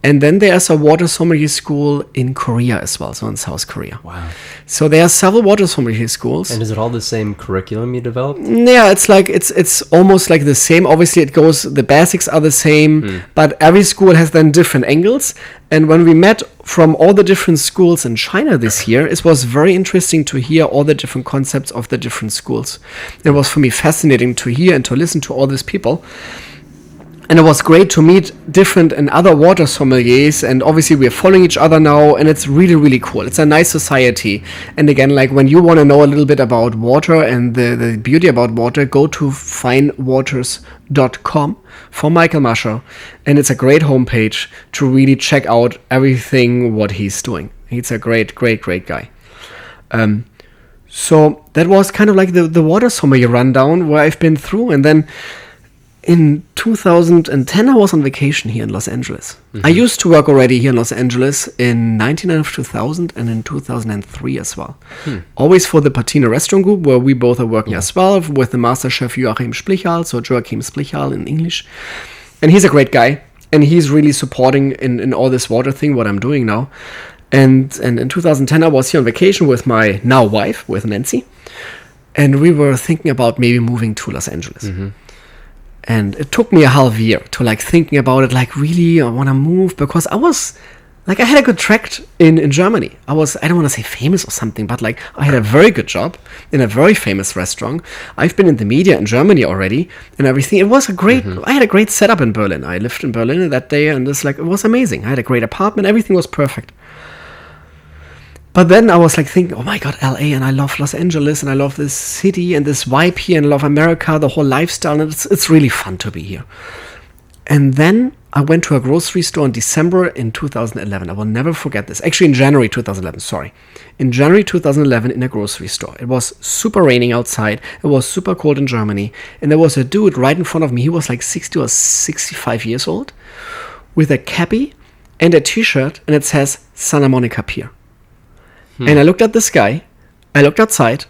And then there's a water sommelier school in Korea as well, so in South Korea. Wow. So there are several water sommelier schools. And is it all the same curriculum you developed? Yeah, it's like it's almost like the same. Obviously, the basics are the same, but every school has then different angles. And when we met from all the different schools in China this year, it was very interesting to hear all the different concepts of the different schools. It was for me fascinating to hear and to listen to all these people. And it was great to meet different and other water sommeliers. And obviously we're following each other now. And it's really, really cool. It's a nice society. And again, like when you want to know a little bit about water and the beauty about water, go to finewaters.com for Michael Mascher. And it's a great homepage to really check out everything what he's doing. He's a great, great, great guy. So that was kind of like the water sommelier rundown where I've been through. And then in 2010, I was on vacation here in Los Angeles. I used to work already here in Los Angeles in 2000 and in 2003 as well. Always for the Patina Restaurant Group, where we both are working as well, with the master chef Joachim Splichal, so Joachim Splichal in English. And he's a great guy, and he's really supporting in all this water thing, what I'm doing now. And in 2010, I was here on vacation with my now wife, with Nancy. And we were thinking about maybe moving to Los Angeles. And it took me a half year to like thinking about it, like really I want to move, because I was like, I had a good track in Germany. I don't want to say famous or something, but like I had a very good job in a very famous restaurant. I've been in the media in Germany already and everything. It was a great, I had a great setup in Berlin. I lived in Berlin that day and it was amazing. I had a great apartment. Everything was perfect. But then I was like thinking, oh my God, LA, and I love Los Angeles, and I love this city and this vibe here, and I love America, the whole lifestyle, and it's really fun to be here. And then I went to a grocery store in December in 2011. I will never forget this. Actually, in January 2011, sorry. In January 2011 in a grocery store. It was super raining outside. It was super cold in Germany. And there was a dude right in front of me. He was like 60 or 65 years old with a cappy and a t-shirt, and it says Santa Monica Pier. And I looked at this guy, I looked outside,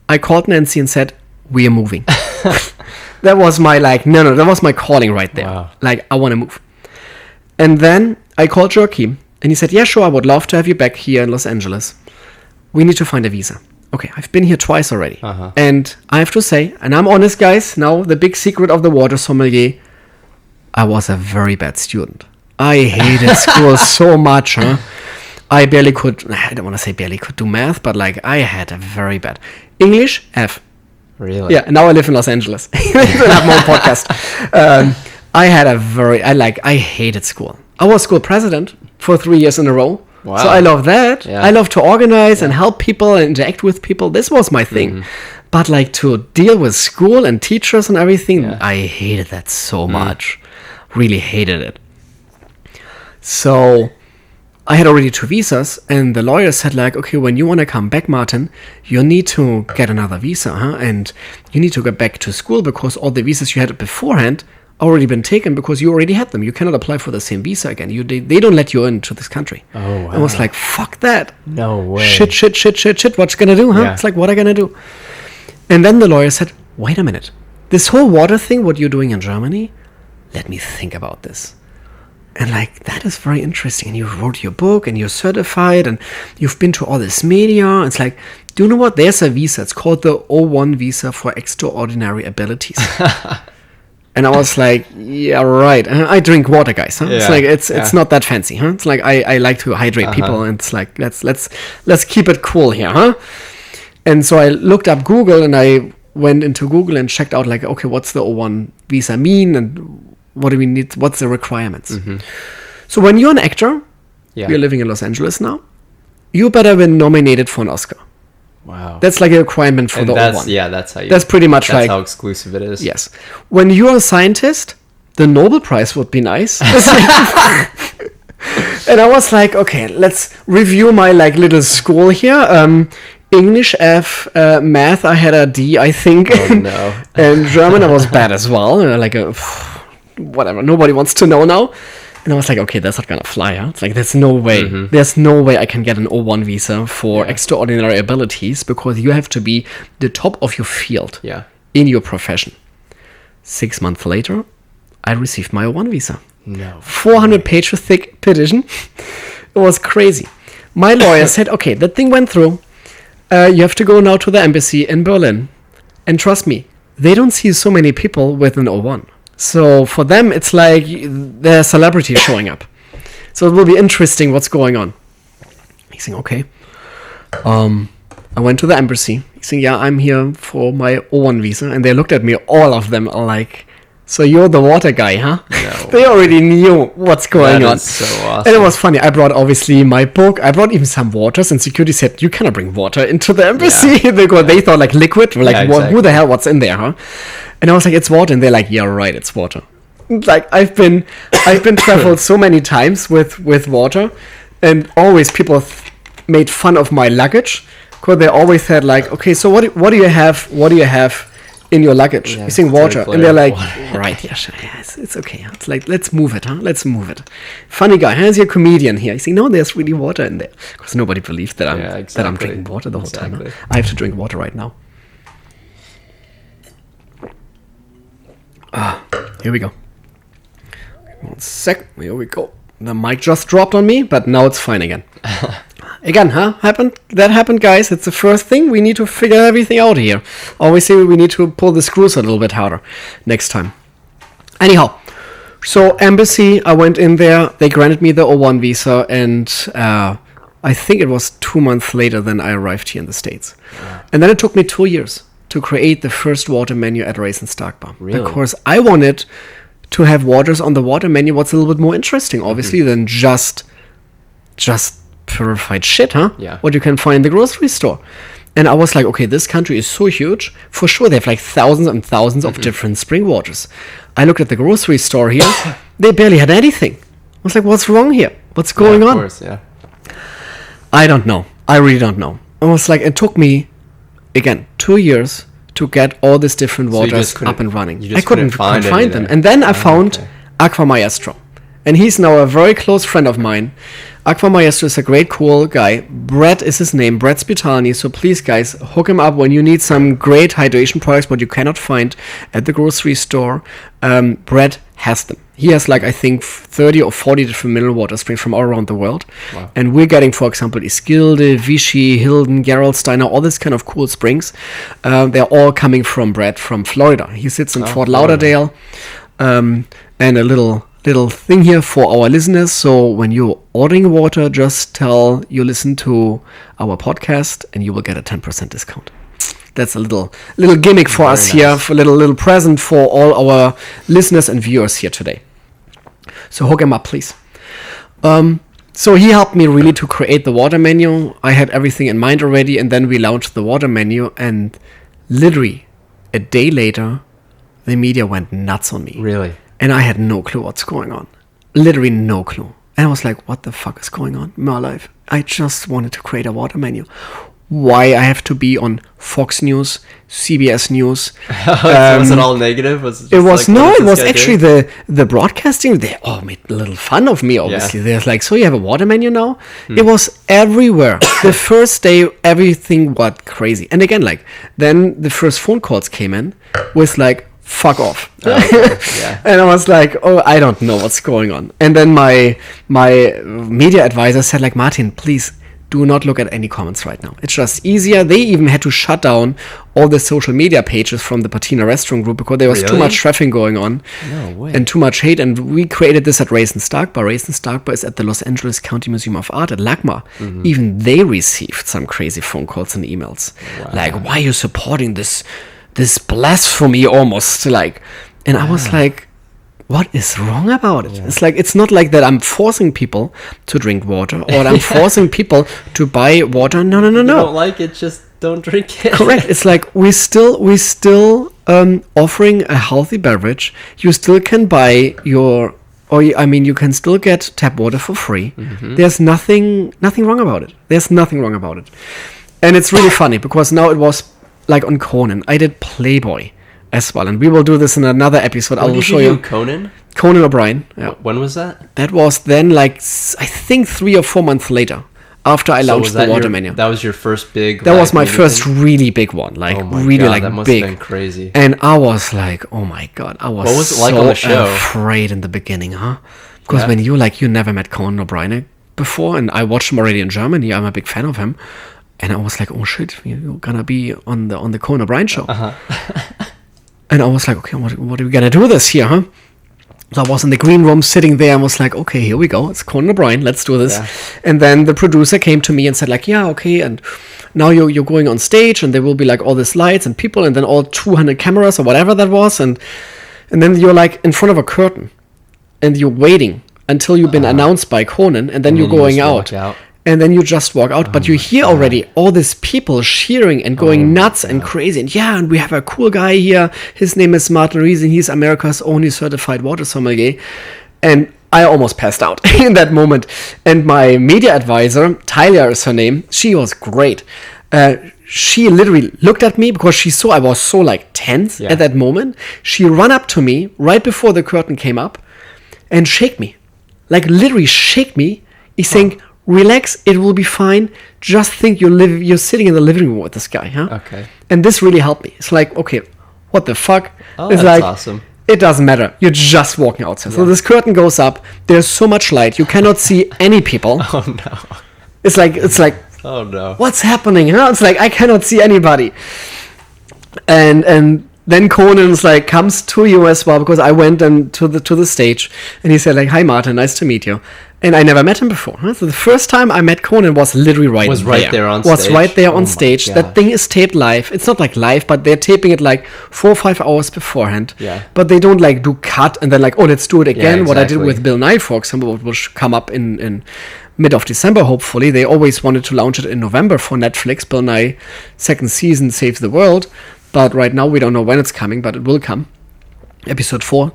I called Nancy and said, we are moving. That was my that was my calling right there. Wow. Like, I want to move. And then I called Joachim, and he said, yeah, sure, I would love to have you back here in Los Angeles. We need to find a visa. Okay, I've been here twice already. And I have to say, and I'm honest, guys, now the big secret of the water sommelier, I was a very bad student. I hated school so much, I don't want to say barely could do math, but like I had a very bad English, F. Really? Yeah, now I live in Los Angeles. I have my own podcast. I hated school. I was school president for 3 years in a row. Wow. So I love that. Yeah. I love to organize and help people and interact with people. This was my thing. But like to deal with school and teachers and everything, I hated that so much. Really hated it. So I had already 2 visas, and the lawyer said like, okay, when you want to come back, Martin, you need to get another visa, and you need to go back to school because all the visas you had beforehand already been taken because you already had them. You cannot apply for the same visa again. They don't let you into this country. Oh, wow. I was like, fuck that. No way. Shit. What you gonna do, huh? Yeah. It's like, what am I gonna do? And then the lawyer said, wait a minute. This whole water thing, what you're doing in Germany, let me think about this. And like, that is very interesting. And you wrote your book and you're certified and you've been to all this media. It's like, do you know what? There's a visa. It's called the O1 visa for extraordinary abilities. And I was like, yeah, right. I drink water, guys. Huh? Yeah, it's like it's not that fancy, huh? It's like I like to hydrate people, and it's like let's keep it cool here, huh? And so I looked up Google, and I went into Google and checked out like, okay, what's the O1 visa mean, and what do we need? What's the requirements? So when you're an actor, you're living in Los Angeles now, you better been nominated for an Oscar. Wow. That's like a requirement for And the that's, O1. yeah, that's how you. That's pretty much that's like how exclusive it is. Yes. When you're a scientist, the Nobel Prize would be nice. And I was like, okay, let's review my like little school here. English F, math I had a D, I think. Oh no. And German I was bad as well. Whatever. Nobody wants to know now. And I was like, okay, that's not gonna fly, huh? It's like, there's no way. There's no way I can get an O1 visa for extraordinary abilities because you have to be the top of your field in your profession. 6 months later, I received my O1 visa. No. 400-page thick petition. It was crazy. My lawyer said, okay, that thing went through. You have to go now to the embassy in Berlin. And trust me, they don't see so many people with an O1. So for them, it's like they're celebrities showing up. So it will be interesting what's going on. He's saying, okay. I went to the embassy. He's saying, yeah, I'm here for my O1 visa. And they looked at me, all of them are like, so you're the water guy, huh? No. They already knew what's going on. That is so awesome. And it was funny. I brought obviously my book. I brought even some waters, and security said, you cannot bring water into the embassy. They thought like liquid. We're like, exactly. who the hell, what's in there, huh? And I was like, it's water. And they're like, yeah, right, it's water. Like, I've been traveled so many times with water, and always people made fun of my luggage, because they always said like, okay, so what do you have in your luggage? Yeah, You're saying water. And they're like, water. right, yeah, sure, yeah, it's okay. It's like, let's move it, huh? Let's move it. Funny guy, here's your comedian here. You see, no, there's really water in there. Because nobody believes that I'm drinking water the whole time. Huh? I have to drink water right now. Here we go. 1 sec. Here we go. The mic just dropped on me, but now it's fine again. Again, huh? That happened, guys. It's the first thing. We need to figure everything out here. Always say we need to pull the screws a little bit harder next time. Anyhow, so embassy, I went in there. They granted me the O1 visa, and I think it was 2 months later than I arrived here in the States. Wow. And then it took me 2 years to create the first water menu at Race and Stark Bar. Really? Because I wanted to have waters on the water menu what's a little bit more interesting, obviously, than just purified shit, huh? Yeah. What you can find in the grocery store. And I was like, okay, this country is so huge. For sure, they have like thousands and thousands of different spring waters. I looked at the grocery store here. They barely had anything. I was like, what's wrong here? What's going on? Of course, yeah. I don't know. I really don't know. I was like, it took me, again, 2 years to get all these different waters up and running. You just I couldn't find them. And then I found Aqua Maestro. And he's now a very close friend of mine. Aqua Maestro is a great, cool guy. Brett is his name, Brett Spitani. So please, guys, hook him up when you need some great hydration products, but you cannot find at the grocery store. Brett has them. He has like, I think, 30 or 40 different mineral water springs from all around the world. Wow. And we're getting, for example, Iskilde, Vichy, Hilden, Gerolsteiner, all these kind of cool springs. They're all coming from Brett from Florida. He sits in Fort Lauderdale. And a little little thing here for our listeners. So when you're ordering water, just tell you listen to our podcast and you will get a 10% discount. That's a little gimmick for us here, for a little present for all our listeners and viewers here today. So hook him up, please. So he helped me really to create the water menu. I had everything in mind already, and then we launched the water menu, and literally a day later, the media went nuts on me. Really? And I had no clue what's going on. Literally no clue. And I was like, what the fuck is going on in my life? I just wanted to create a water menu. Why I have to be on Fox News, CBS News. Was it all negative? It was actually the broadcasting. They all made a little fun of me, obviously. They're like, so you have a water menu now? It was everywhere. The first day, everything went crazy. And again, like, then the first phone calls came in with like, fuck off. And I was like, oh, I don't know what's going on. And then my media advisor said like, Martin, please do not look at any comments right now. It's just easier. They even had to shut down all the social media pages from the Patina restaurant group because there was too much traffic going on. No way. And too much hate. And we created this at Raisin Stark Bar. Raisin Stark Bar is at the Los Angeles County Museum of Art at LACMA. Even they received some crazy phone calls and emails. Like, why are you supporting this blasphemy almost? Like, and I was like, what is wrong about it? It's like, it's not like that I'm forcing people to drink water or I'm forcing people to buy water. No. You don't like it, just don't drink it. Correct. It's like we still offering a healthy beverage. You still can buy you can still get tap water for free. There's nothing wrong about it. There's nothing wrong about it. And it's really funny because now it was like on Conan. I did Playboy as well, and we will do this in another episode. I will show you. Conan O'Brain. Yeah. When was that? That was then like I think 3 or 4 months later, after I launched the water menu. That was your first big. That was my first really big one, like really God, like that must big. have been crazy. And I was like, oh my God, I was. What was it like on the show? Afraid in the beginning, huh? Because when you never met Conan O'Brain before, and I watched him already in Germany. I'm a big fan of him, and I was like, oh shit, you're gonna be on the Conan O'Brain show. And I was like, okay, what are we gonna do this here, huh? So I was in the green room sitting there and was like, okay, here we go. It's Conan O'Brain. Let's do this. Yeah. And then the producer came to me and said like, yeah, okay. And now you're going on stage and there will be like all these lights and people and then all 200 cameras or whatever that was. And then you're like in front of a curtain and you're waiting until you've been announced by Conan and then you're going out. And then you just walk out, but you hear already all these people cheering and going nuts and crazy. And we have a cool guy here. His name is Martin Riese, and he's America's only certified water sommelier. And I almost passed out in that moment. And my media advisor, Talia is her name, she was great. She literally looked at me because she saw I was so like tense at that moment. She ran up to me right before the curtain came up and shake me. Like literally shake me. He's saying, relax, it will be fine. Just think you're sitting in the living room with this guy, huh? Okay. And this really helped me. It's like, okay, what the fuck? Oh, it's that's like, awesome. It doesn't matter. You're just walking outside. So this curtain goes up. There's so much light. You cannot see any people. Oh no. It's like. Oh no. What's happening? Huh? It's like I cannot see anybody. And then Conan's like comes to you as well because I went to the stage and he said like, hi Martin, nice to meet you. And I never met him before. Huh? So the first time I met Conan was literally right there on stage. That thing is taped live. It's not like live, but they're taping it like 4 or 5 hours beforehand. Yeah. But they don't like do cut and then like, oh, let's do it again. Yeah, exactly. What I did with Bill Nye, for example, will come up in mid of December, hopefully. They always wanted to launch it in November for Netflix. Bill Nye second season saves the world. But right now we don't know when it's coming, but it will come. Episode 4.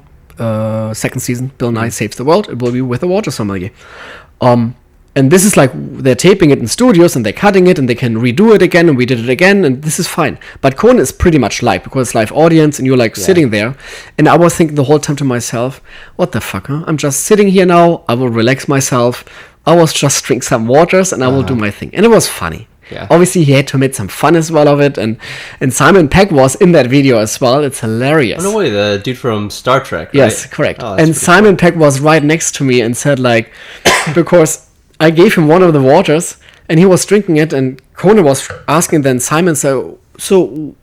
Second season, Bill Nye Saves the World. It will be with a water sommelier. And this is like, they're taping it in studios and they're cutting it and they can redo it again and we did it again and this is fine. But Conan is pretty much live because it's live audience and you're like sitting there. And I was thinking the whole time to myself, what the fuck, huh? I'm just sitting here now. I will relax myself. I will just drink some waters and I will do my thing. And it was funny. Yeah. Obviously, he had to make some fun as well of it, and Simon Pegg was in that video as well. It's hilarious. Oh, no way, the dude from Star Trek, right? Yes, correct. Oh, and Simon Pegg was right next to me and said, like, because I gave him one of the waters, and he was drinking it, and Conan was asking then Simon, so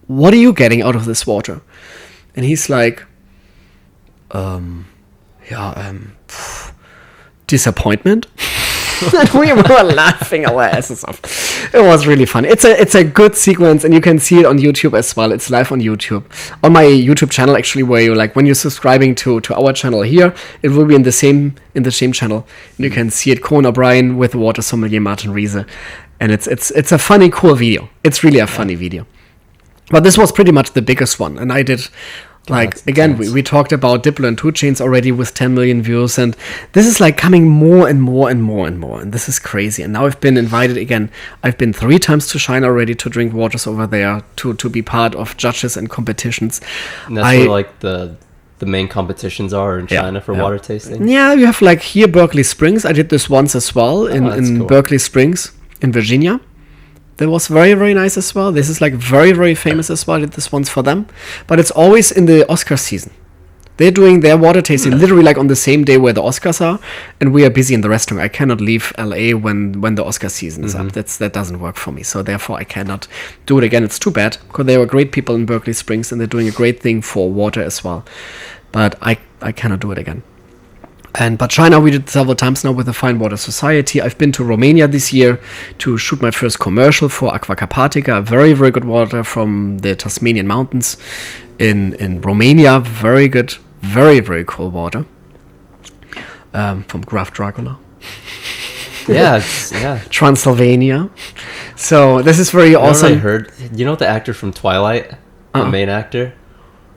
what are you getting out of this water? And he's like, disappointment. And we were laughing our asses off. It was really fun. It's a good sequence, and you can see it on YouTube as well. It's live on YouTube, on my YouTube channel actually. Where you when you're subscribing to our channel here, it will be in the same channel. And you can see it. Conan O'Brain with water sommelier Martin Riese, and it's a funny, cool video. It's really a funny video. But this was pretty much the biggest one, and I did. We talked about Diplo and 2 Chainz already with 10 million views, and this is coming more and more and more and more, and this is crazy. And now I've been invited again. I've been 3 times to China already to drink waters over there, to be part of judges and competitions. And that's where the main competitions are in China for water tasting? Yeah, you have here Berkeley Springs. I did this once as well in cool. Berkeley Springs in Virginia. That was very, very nice as well. This is very, very famous as well. I did this once for them. But it's always in the Oscar season. They're doing their water tasting literally on the same day where the Oscars are. And we are busy in the restaurant. I cannot leave LA when the Oscar season is up. That doesn't work for me. So therefore I cannot do it again. It's too bad. Because they were great people in Berkeley Springs. And they're doing a great thing for water as well. But I cannot do it again. But China we did several times now with the Fine Water Society. I've been to Romania this year to shoot my first commercial for Aqua Carpatica, very, very good water from the Tasmanian mountains in Romania. Very good, very, very cool water from Graf Dracula. Yeah. Transylvania. So this is very awesome. I heard, the actor from Twilight, the main actor?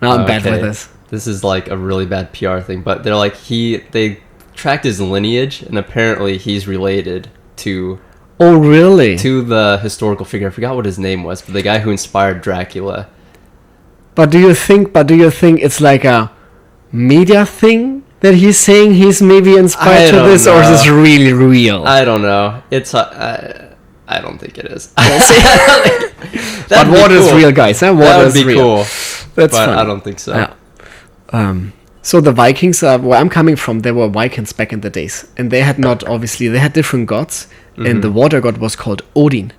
No, I'm bad with this. This is a really bad PR thing, but they're they tracked his lineage, and apparently he's related to... Oh, really? To the historical figure. I forgot what his name was, but the guy who inspired Dracula. But do you think it's a media thing that he's saying he's maybe inspired to this, or is this really real? I don't know. It's I don't think it is. But water is real, guys. Huh? Water is real. Cool. That's fun. I don't think so. Yeah. So the Vikings, where I'm coming from, they were Vikings back in the days, and they had they had different gods, and the water god was called Odin.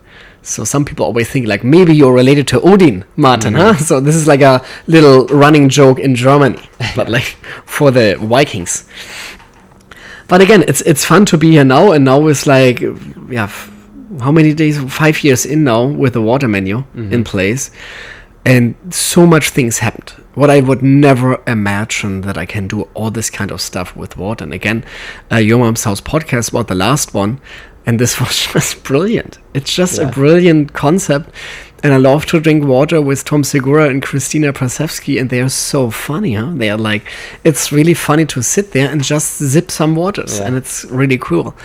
So some people always think maybe you're related to Odin, Martin, huh? So this is a little running joke in Germany, but for the Vikings. But again, it's fun to be here now, and now it's how many days? 5 years in now with the water menu in place. And so much things happened. What I would never imagine that I can do all this kind of stuff with water. And again, Your Mom's House podcast was the last one. And this was just brilliant. It's just a brilliant concept. And I love to drink water with Tom Segura and Christina Prasevsky. And they are so funny, huh? They are it's really funny to sit there and just zip some waters. Yeah. And it's really cool.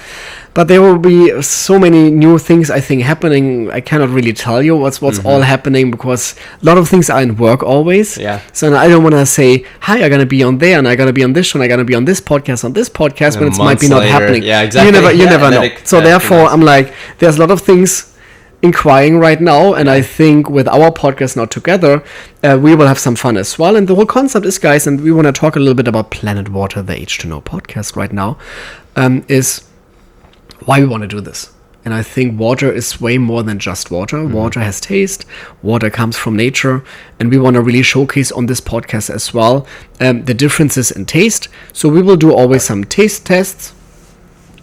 But there will be so many new things, I think, happening. I cannot really tell you what's all happening, because a lot of things are in work always. Yeah. So I don't want to say, hi, I'm going to be on there, and I'm going to be on this one, I'm going to be on this podcast, when it might be not happening. Yeah, exactly. You never know. So therefore, I'm there's a lot of things inquiring right now, and I think with our podcast now together, we will have some fun as well. And the whole concept is, guys, and we want to talk a little bit about Planet Water, the H2Know podcast right now, is why we want to do this. And I think water is way more than just water. Water has taste. Water comes from nature. And we want to really showcase on this podcast as well the differences in taste. So we will do always some taste tests.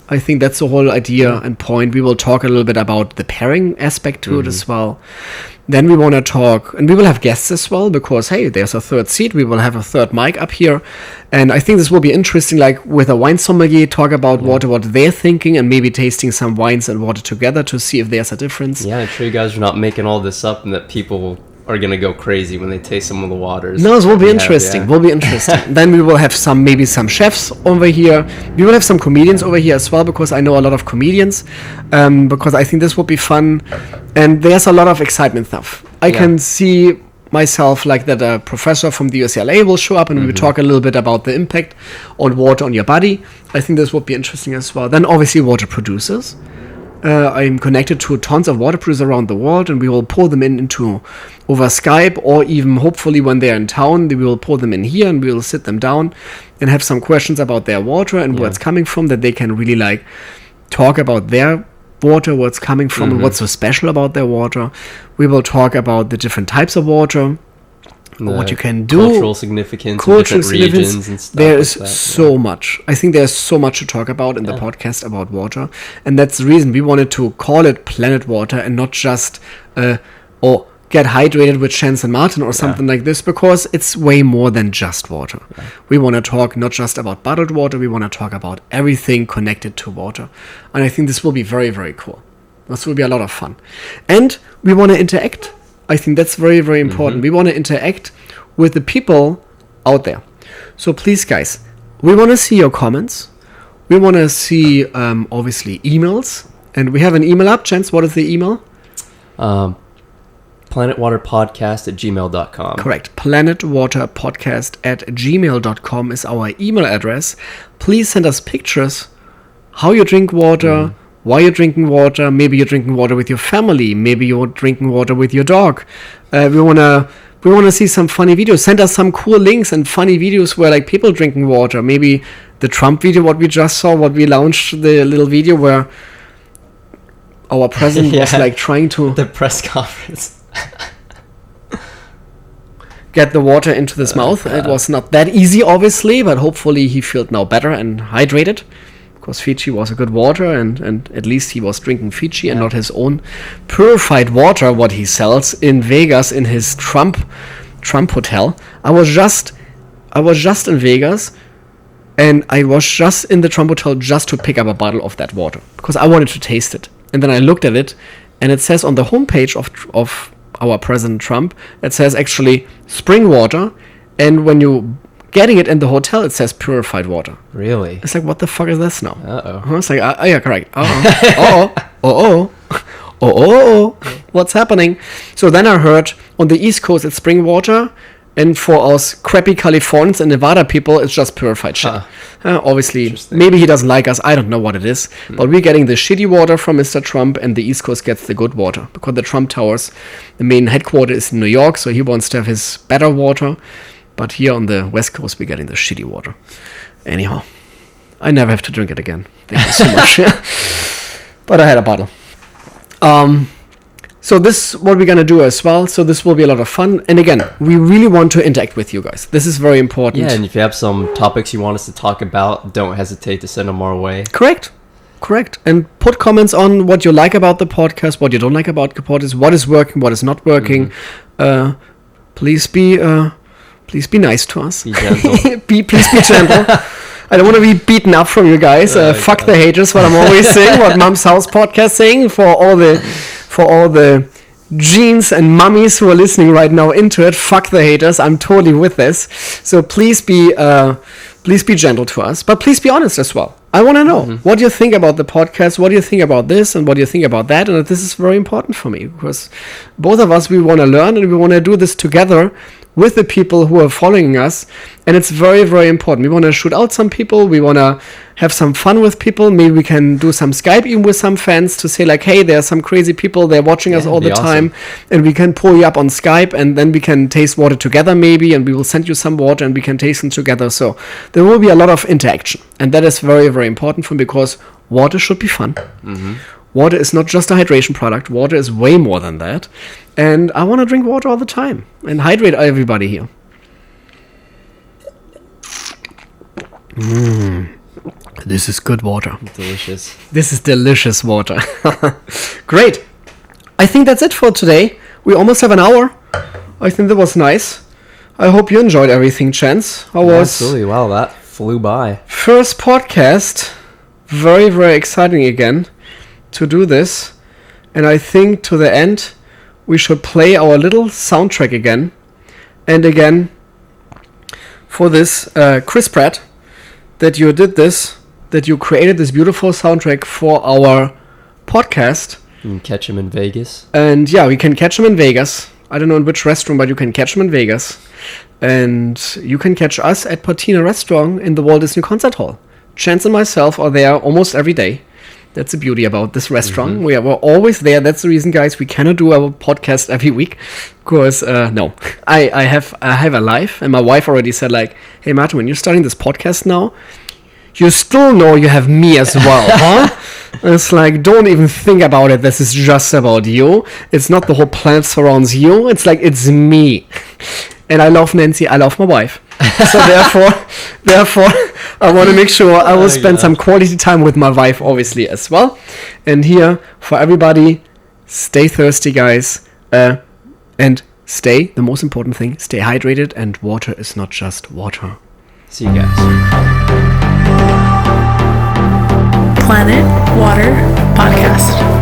I think that's the whole idea and point. We will talk a little bit about the pairing aspect to it as well. Then we want to talk, and we will have guests as well, because, hey, there's a third seat. We will have a third mic up here. And I think this will be interesting, with a wine sommelier, talk about water, what they're thinking, and maybe tasting some wines and water together to see if there's a difference. Yeah, I'm sure you guys are not making all this up, and that people are going to go crazy when they taste some of the waters. No, it will be interesting. Will be interesting. Then we will have maybe some chefs over here. We will have some comedians over here as well, because I know a lot of comedians, because I think this will be fun. And there's a lot of excitement stuff. I can see myself that a professor from the UCLA will show up, and we will talk a little bit about the impact on water on your body. I think this would be interesting as well. Then obviously water producers. I'm connected to tons of water producers around the world, and we will pull them into over Skype, or even hopefully when they're in town, we will pull them in here, and we will sit them down and have some questions about their water and where it's coming from, that they can really talk about their water, what's coming from, and what's so special about their water. We will talk about the different types of water. what you can do. Cultural significance, of different regions and stuff. There is like that, so much. I think there's so much to talk about in the podcast about water, and that's the reason we wanted to call it Planet Water and not just or Get Hydrated with Chance and Martin or something like this, because it's way more than just water. Yeah. We want to talk not just about bottled water, we want to talk about everything connected to water. And I think this will be very, very cool. This will be a lot of fun. And we want to interact. I think that's very, very important. We want to interact with the people out there. So please, guys, we want to see your comments. We want to see, obviously, emails. And we have an email up. Chance, what is the email? planetwaterpodcast@gmail.com. Correct. planetwaterpodcast@gmail.com is our email address. Please send us pictures, how you drink water, why you're drinking water. Maybe you're drinking water with your family. Maybe you're drinking water with your dog. We wanna see some funny videos. Send us some cool links and funny videos where like people drinking water. Maybe the Trump video, what we just saw, what we launched, the little video where our president was like trying to the press conference. get the water into his mouth. It was not that easy, obviously, but hopefully he felt now better and hydrated, because Fiji was a good water, and at least he was drinking Fiji and not his own purified water, what he sells in Vegas in his Trump hotel. I was just in Vegas, and I was just in the Trump hotel just to pick up a bottle of that water because I wanted to taste it. And then I looked at it, and it says on the homepage of our President Trump, it says actually spring water, and when you getting it in the hotel, it says purified water. Really? It's like, what the fuck is this now? Uh-oh. It's like, yeah, correct. What's happening? So then I heard on the East Coast it's spring water, and for us crappy Californians and Nevada people, it's just purified shit. Obviously, maybe he doesn't like us. I don't know what it is. But we're getting the shitty water from Mr. Trump, and the East Coast gets the good water. Because the Trump Towers, the main headquarters is in New York, so he wants to have his better water. But here on the West Coast, we're getting the shitty water. Anyhow, I never have to drink it again. Thank you so much. But I had a bottle. So this is what we're going to do as well. So this will be a lot of fun. And again, we really want to interact with you guys. This is very important. Yeah, and if you have some topics you want us to talk about, don't hesitate to send them our way. Correct. And put comments on what you like about the podcast, what you don't like about the podcast, what is working, what is not working. Please be nice to us. Be gentle. Please be gentle. I don't want to be beaten up from you guys. Fuck the haters, what I'm always saying, what Mom's House podcast saying for all the genes and mummies who are listening right now into it. Fuck the haters. I'm totally with this. So please be gentle to us, but please be honest as well. I want to know what you think about the podcast, what do you think about this, and what do you think about that. And this is very important for me because both of us, we want to learn and we want to do this together with the people who are following us, and it's very, very important. We want to shoot out some people, we want to have some fun with people. Maybe we can do some Skype even with some fans to say like, hey, there are some crazy people, they're watching us all the time, and we can pull you up on Skype, and then we can taste water together maybe, and we will send you some water and we can taste them together. So there will be a lot of interaction, and that is very, very important for me because water should be fun. Water is not just a hydration product. Water is way more than that. And I want to drink water all the time and hydrate everybody here. This is good water. Delicious. This is delicious water. Great. I think that's it for today. We almost have an hour. I think that was nice. I hope you enjoyed everything, Chance. Absolutely. Wow, that flew by. First podcast. Very, very exciting again to do this, and I think to the end we should play our little soundtrack again and again for this. Chris Pratt, that you did this, that you created this beautiful soundtrack for our podcast. You can catch him in Vegas. And yeah, we can catch him in Vegas. I don't know in which restaurant, but you can catch him in Vegas. And you can catch us at Patina Restaurant in the Walt Disney Concert Hall. Chance and myself are there almost every day. That's the beauty about this restaurant. We're always there. That's the reason, guys, we cannot do our podcast every week. Because, no, I have a life. And my wife already said, like, hey, Martin, when you're starting this podcast now, you still know you have me as well, huh? And it's like, don't even think about it. This is just about you. It's not the whole planet surrounds you. It's like, it's me. and I love Nancy, I love my wife. So therefore, I want to make sure I will spend some quality time with my wife, obviously, as well. And here, for everybody, stay thirsty, guys, and stay, the most important thing, stay hydrated, and water is not just water. See you guys. Planet Water Podcast.